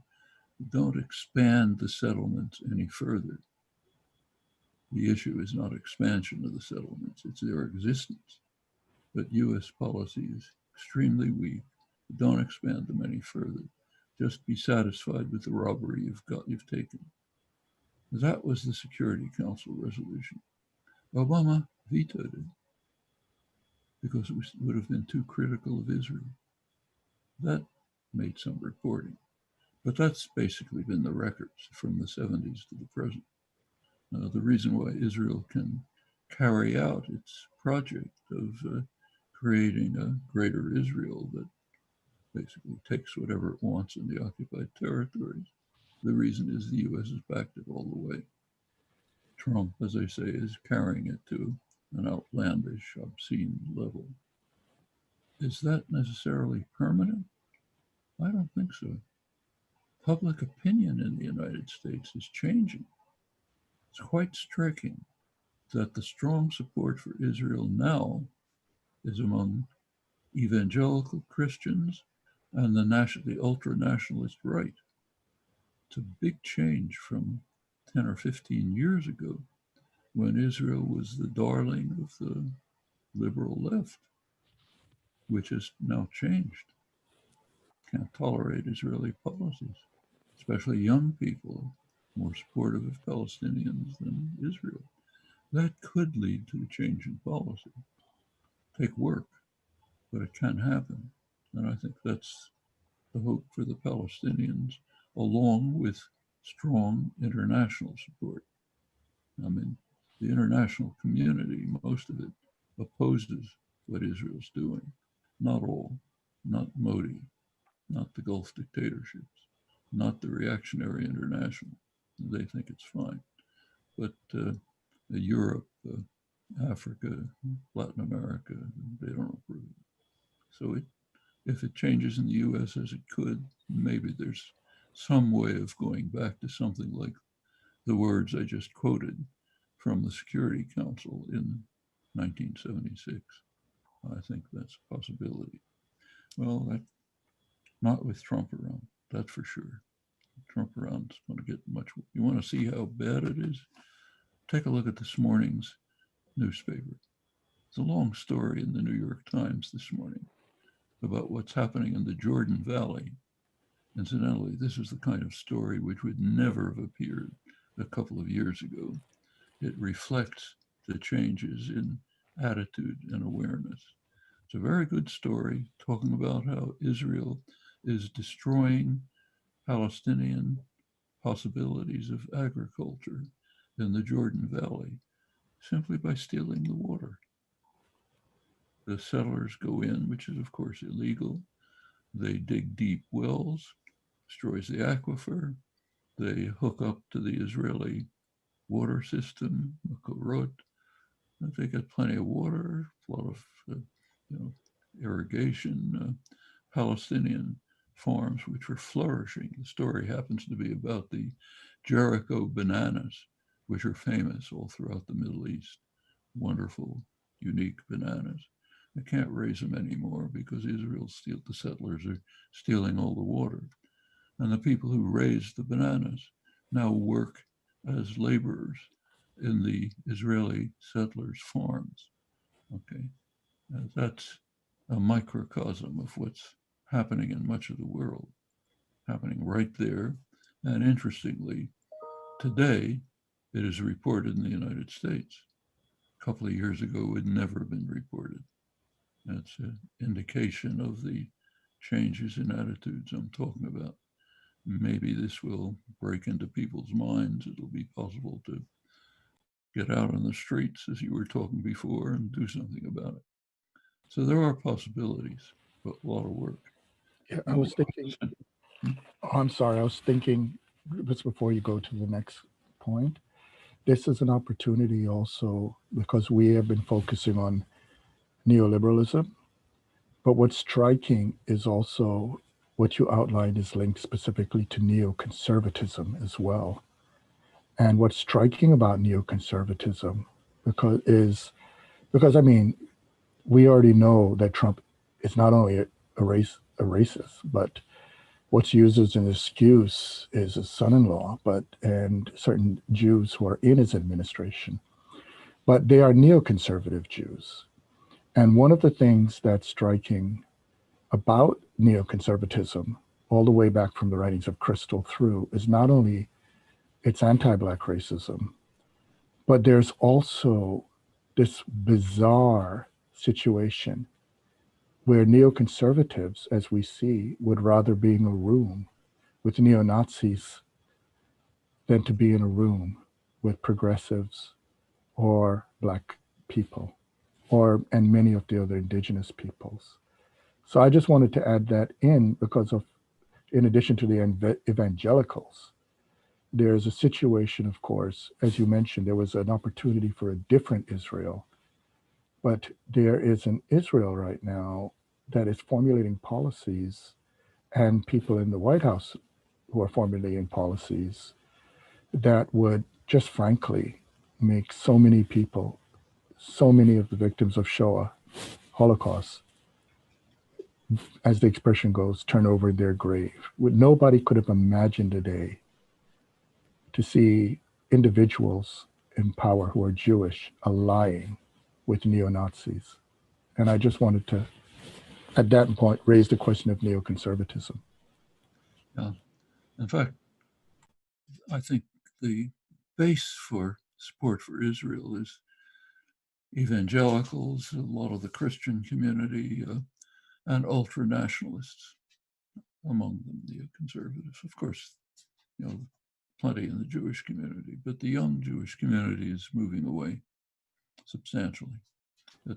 don't expand the settlements any further. The issue is not expansion of the settlements, it's their existence. But U.S. policy is extremely weak. Don't expand them any further. Just be satisfied with the robbery you've taken. That was the Security Council resolution. Obama vetoed it because it would have been too critical of Israel. That made some reporting. But that's basically been the records from the 70s to the present. The reason why Israel can carry out its project of creating a greater Israel that basically takes whatever it wants in the occupied territories, the reason is the U.S. has backed it all the way. Trump, as I say, is carrying it to an outlandish, obscene level. Is that necessarily permanent? I don't think so. Public opinion in the United States is changing. It's quite striking that the strong support for Israel now is among evangelical Christians and the ultra-nationalist right. It's a big change from 10 or 15 years ago when Israel was the darling of the liberal left, which has now changed. Can't tolerate Israeli policies, especially young people, more supportive of Palestinians than Israel. That could lead to a change in policy. Take work, but it can happen. And I think that's the hope for the Palestinians, along with strong international support. I mean, the international community, most of it, opposes what Israel's doing. Not all, not Modi, not the Gulf dictatorships, not the reactionary international. They think it's fine. But Europe, Africa, Latin America, they don't approve. So if it changes in the US as it could, maybe there's some way of going back to something like the words I just quoted from the Security Council in 1976. I think that's a possibility. Well, not with Trump around, that's for sure. Trump around is going to get much. You want to see how bad it is? Take a look at this morning's newspaper. It's a long story in the New York Times this morning about what's happening in the Jordan Valley. Incidentally, this is the kind of story which would never have appeared a couple of years ago. It reflects the changes in attitude and awareness. It's a very good story talking about how Israel is destroying Palestinian possibilities of agriculture in the Jordan Valley simply by stealing the water. The settlers go in, which is of course illegal. They dig deep wells, destroys the aquifer. They hook up to the Israeli water system, Makorot. They get plenty of water, a lot of irrigation. Palestinian farms which were flourishing. The story happens to be about the Jericho bananas, which are famous all throughout the Middle East. Wonderful, unique bananas. They can't raise them anymore because the settlers are stealing all the water. And the people who raised the bananas now work as laborers in the Israeli settlers' farms. Okay, that's a microcosm of what's happening in much of the world, happening right there. And interestingly, today it is reported in the United States. A couple of years ago, it had never been reported. That's an indication of the changes in attitudes I'm talking about. Maybe this will break into people's minds. It'll be possible to get out on the streets, as you were talking before, and do something about it. So there are possibilities, but a lot of work. Yeah, I was thinking, I'm sorry, I was thinking just before you go to the next point, this is an opportunity also because we have been focusing on neoliberalism, but what's striking is also what you outlined is linked specifically to neoconservatism as well. And what's striking about neoconservatism because I mean, we already know that Trump is not only a racist, but what's used as an excuse is his son-in-law, and certain Jews who are in his administration. But they are neoconservative Jews. And one of the things that's striking about neoconservatism, all the way back from the writings of Crystal through, is not only its anti-Black racism, but there's also this bizarre situation where neoconservatives, as we see, would rather be in a room with neo-Nazis than to be in a room with progressives or Black people and many of the other indigenous peoples. So I just wanted to add that in because in addition to the evangelicals, there's a situation, of course, as you mentioned, there was an opportunity for a different Israel, but there is an Israel right now that is formulating policies and people in the White House who are formulating policies that would just frankly make so many people, so many of the victims of Shoah, Holocaust, as the expression goes, turn over in their grave. Nobody could have imagined a day to see individuals in power who are Jewish allying with neo-Nazis. And I just wanted to, at that point, raise the question of neoconservatism. Yeah. In fact, I think the base for support for Israel is evangelicals, a lot of the Christian community, and ultra-nationalists, among them the conservatives. Of course, plenty in the Jewish community, but the young Jewish community is moving away substantially.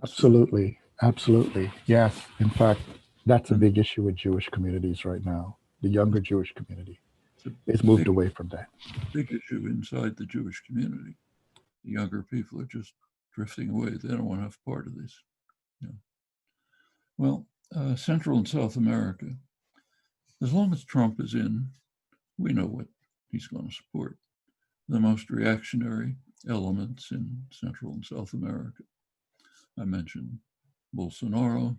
Absolutely. Yes. In fact, that's a big issue with Jewish communities right now. The younger Jewish community is moved away from that. Big issue inside the Jewish community. The younger people are just drifting away. They don't want to have part of this. Well, Central and South America, as long as Trump is in, we know what he's going to support. The most reactionary elements in Central and South America. I mentioned Bolsonaro,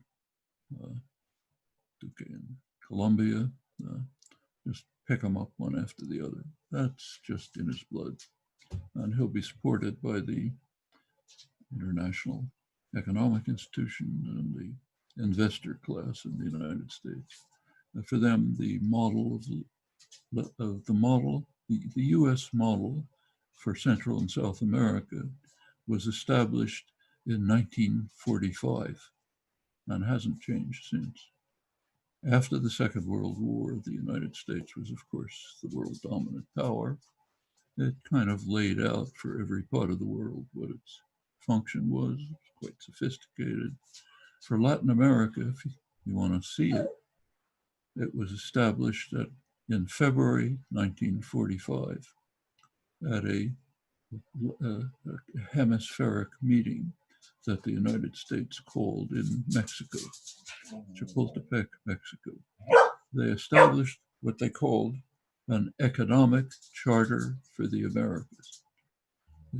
Duque in Colombia, just pick them up one after the other. That's just in his blood. And he'll be supported by the international economic institution and the investor class in the United States. For them, the model the U.S. model for Central and South America was established in 1945 and hasn't changed since. After the Second World War, the United States was, of course, the world dominant power. It kind of laid out for every part of the world what its function was. It was quite sophisticated. For Latin America, if you want to see it, it was established in February 1945 at a hemispheric meeting that the United States called in Mexico, Chapultepec, Mexico. They established what they called an economic charter for the Americas.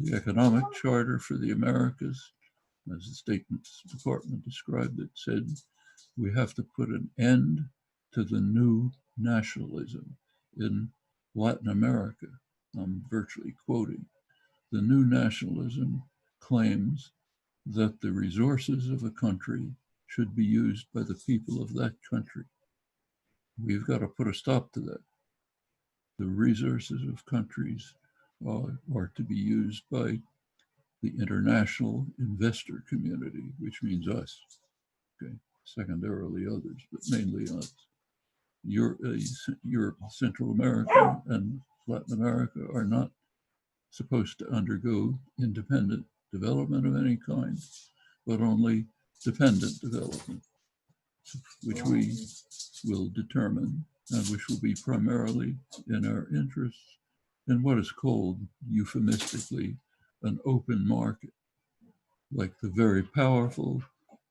The economic charter for the Americas, as the State Department described it, said we have to put an end to the new nationalism in Latin America. I'm virtually quoting. The new nationalism claims that the resources of a country should be used by the people of that country. We've got to put a stop to that. The resources of countries are to be used by the international investor community, which means us, okay, secondarily others, but mainly us. Europe, Central America, and Latin America are not supposed to undergo independent development of any kind, but only dependent development, which we will determine and which will be primarily in our interests in what is called euphemistically an open market. Like the very powerful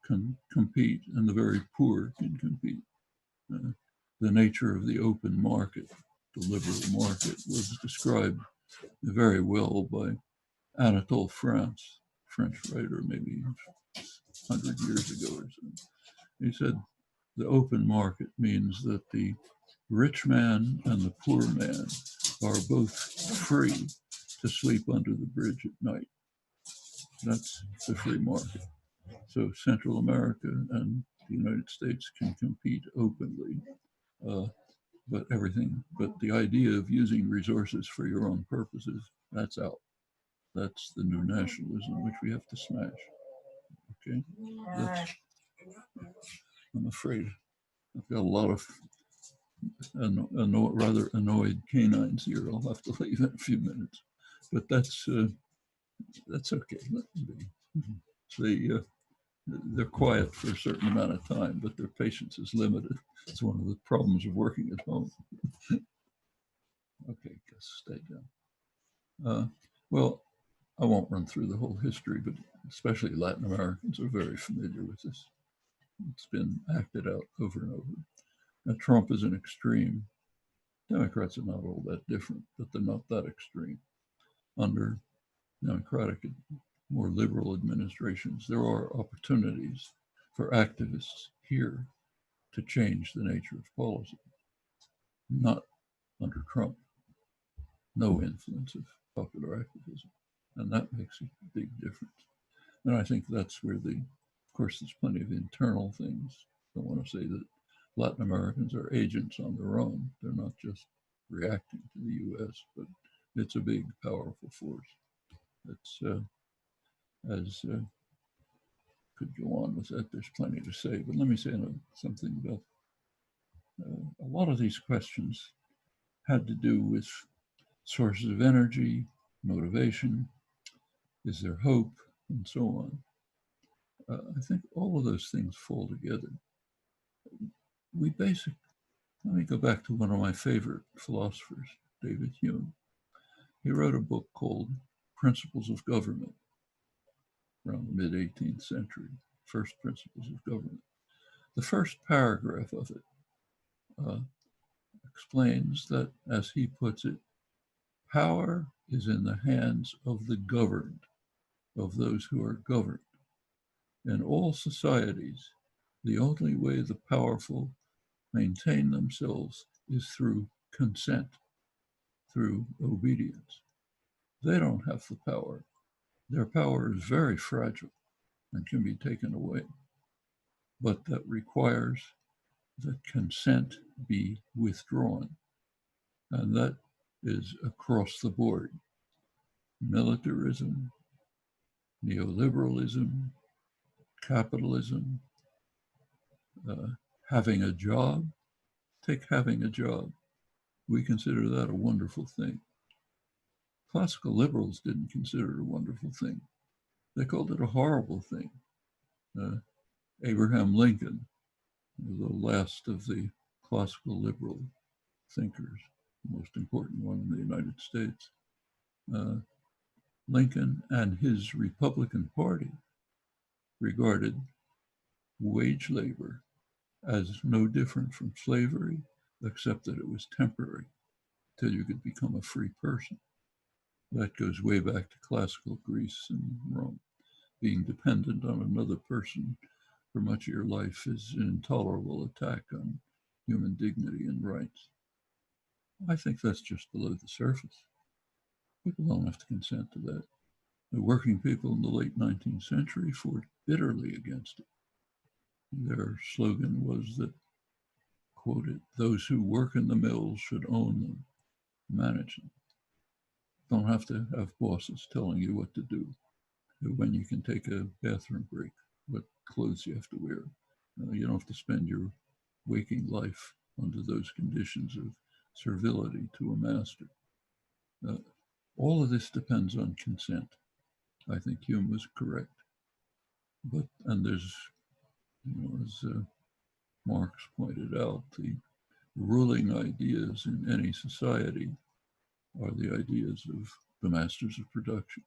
can compete and the very poor can compete. The nature of the open market, the liberal market, was described very well by Anatole France, French writer, maybe 100 years ago or so. He said, the open market means that the rich man and the poor man are both free to sleep under the bridge at night. That's the free market. So Central America and the United States can compete openly, but the idea of using resources for your own purposes, that's out. That's the new nationalism, which we have to smash. Okay, I'm afraid I've got a lot of rather annoyed canines here. I'll have to leave in a few minutes, but that's okay. Let them be. They're quiet for a certain amount of time, but their patience is limited. It's one of the problems of working at home. Okay, guess stay down. Well, I won't run through the whole history, but especially Latin Americans are very familiar with this. It's been acted out over and over. Now, Trump is an extreme. Democrats are not all that different, but they're not that extreme. Under Democratic, more liberal administrations, there are opportunities for activists here to change the nature of policy. Not under Trump. No influence of popular activism. And that makes a big difference. And I think that's where of course, there's plenty of internal things. I don't want to say that Latin Americans are agents on their own. They're not just reacting to the US, but it's a big, powerful force. It's, could go on with that, there's plenty to say, but let me say something about a lot of these questions had to do with sources of energy, motivation, is there hope, and so on. I think all of those things fall together. Let me go back to one of my favorite philosophers, David Hume. He wrote a book called Principles of Government around the mid-18th century, First Principles of Government. The first paragraph of it explains that, as he puts it, power is in the hands of the governed, of those who are governed. In all societies, the only way the powerful maintain themselves is through consent, through obedience. They don't have the power. Their power is very fragile and can be taken away. But that requires that consent be withdrawn. And that is across the board. Militarism, neoliberalism, capitalism, having a job. Take having a job. We consider that a wonderful thing. Classical liberals didn't consider it a wonderful thing. They called it a horrible thing. Abraham Lincoln, the last of the classical liberal thinkers, the most important one in the United States. Lincoln and his Republican Party regarded wage labor as no different from slavery, except that it was temporary till you could become a free person. That goes way back to classical Greece and Rome. Being dependent on another person for much of your life is an intolerable attack on human dignity and rights. I think that's just below the surface. People don't have to consent to that. The working people in the late 19th century fought bitterly against it. Their slogan was that, quoted, those who work in the mills should own them, manage them. Don't have to have bosses telling you what to do, when you can take a bathroom break, what clothes you have to wear. You don't have to spend your waking life under those conditions of servility to a master. All of this depends on consent. I think Hume was correct. And there's, as Marx pointed out, the ruling ideas in any society are the ideas of the masters of production.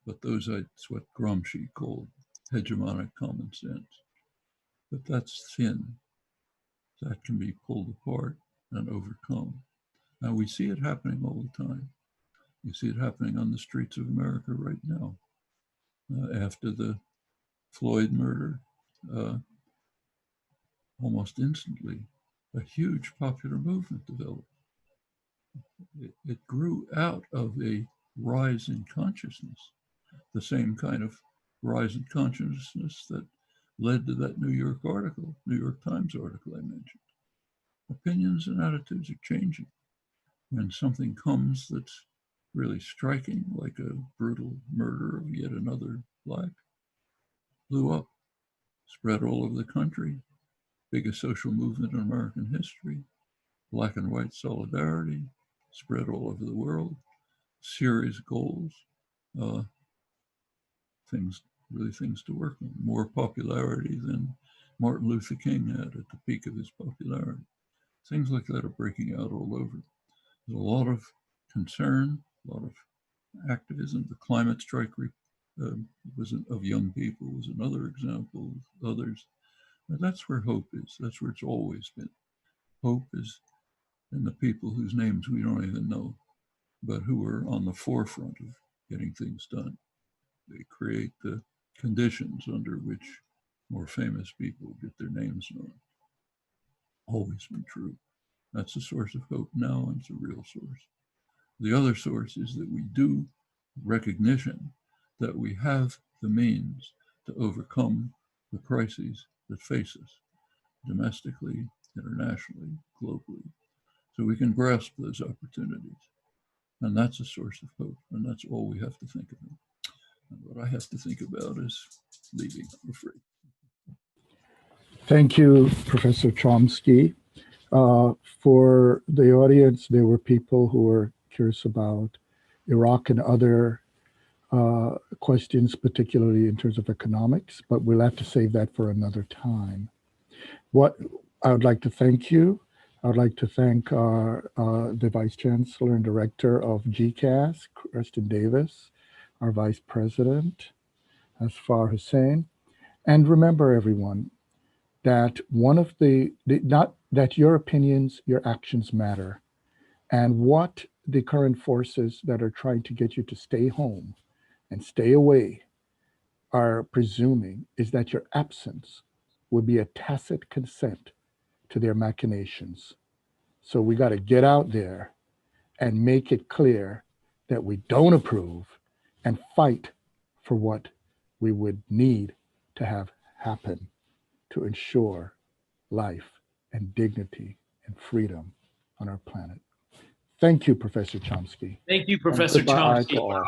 But that's what Gramsci called hegemonic common sense. But that's thin. That can be pulled apart and overcome. Now we see it happening all the time. You see it happening on the streets of America right now. After the Floyd murder, almost instantly, a huge popular movement developed. It grew out of a rise in consciousness, the same kind of rise in consciousness that led to that New York Times article I mentioned. Opinions and attitudes are changing. When something comes that's really striking, like a brutal murder of yet another Black, blew up, spread all over the country, biggest social movement in American history, Black and white solidarity, spread all over the world, serious goals, things to work on, more popularity than Martin Luther King had at the peak of his popularity. Things like that are breaking out all over. There's a lot of concern, a lot of activism. The climate strike of young people was another example of others. And that's where hope is. That's where it's always been. Hope is in the people whose names we don't even know, but who are on the forefront of getting things done. They create the conditions under which more famous people get their names known. Always been true. That's a source of hope now, and it's a real source. The other source is that we do recognition that we have the means to overcome the crises that face us domestically, internationally, globally. So we can grasp those opportunities. And that's a source of hope. And that's all we have to think about. And what I have to think about is leaving, I'm afraid. Thank you, Professor Chomsky. For the audience, there were people who were curious about Iraq and other questions, particularly in terms of economics, but we'll have to save that for another time. What I would like to thank you. I would like to thank the Vice Chancellor and Director of GCAS, Kristen Davis, our Vice President, Azfar Hussain. And remember, everyone, that not that your opinions, your actions matter. And what the current forces that are trying to get you to stay home and stay away are presuming is that your absence would be a tacit consent to their machinations. So we got to get out there and make it clear that we don't approve and fight for what we would need to have happen to ensure life and dignity and freedom on our planet. Thank you, Professor Chomsky. Thank you, Professor Goodbye Chomsky. to all.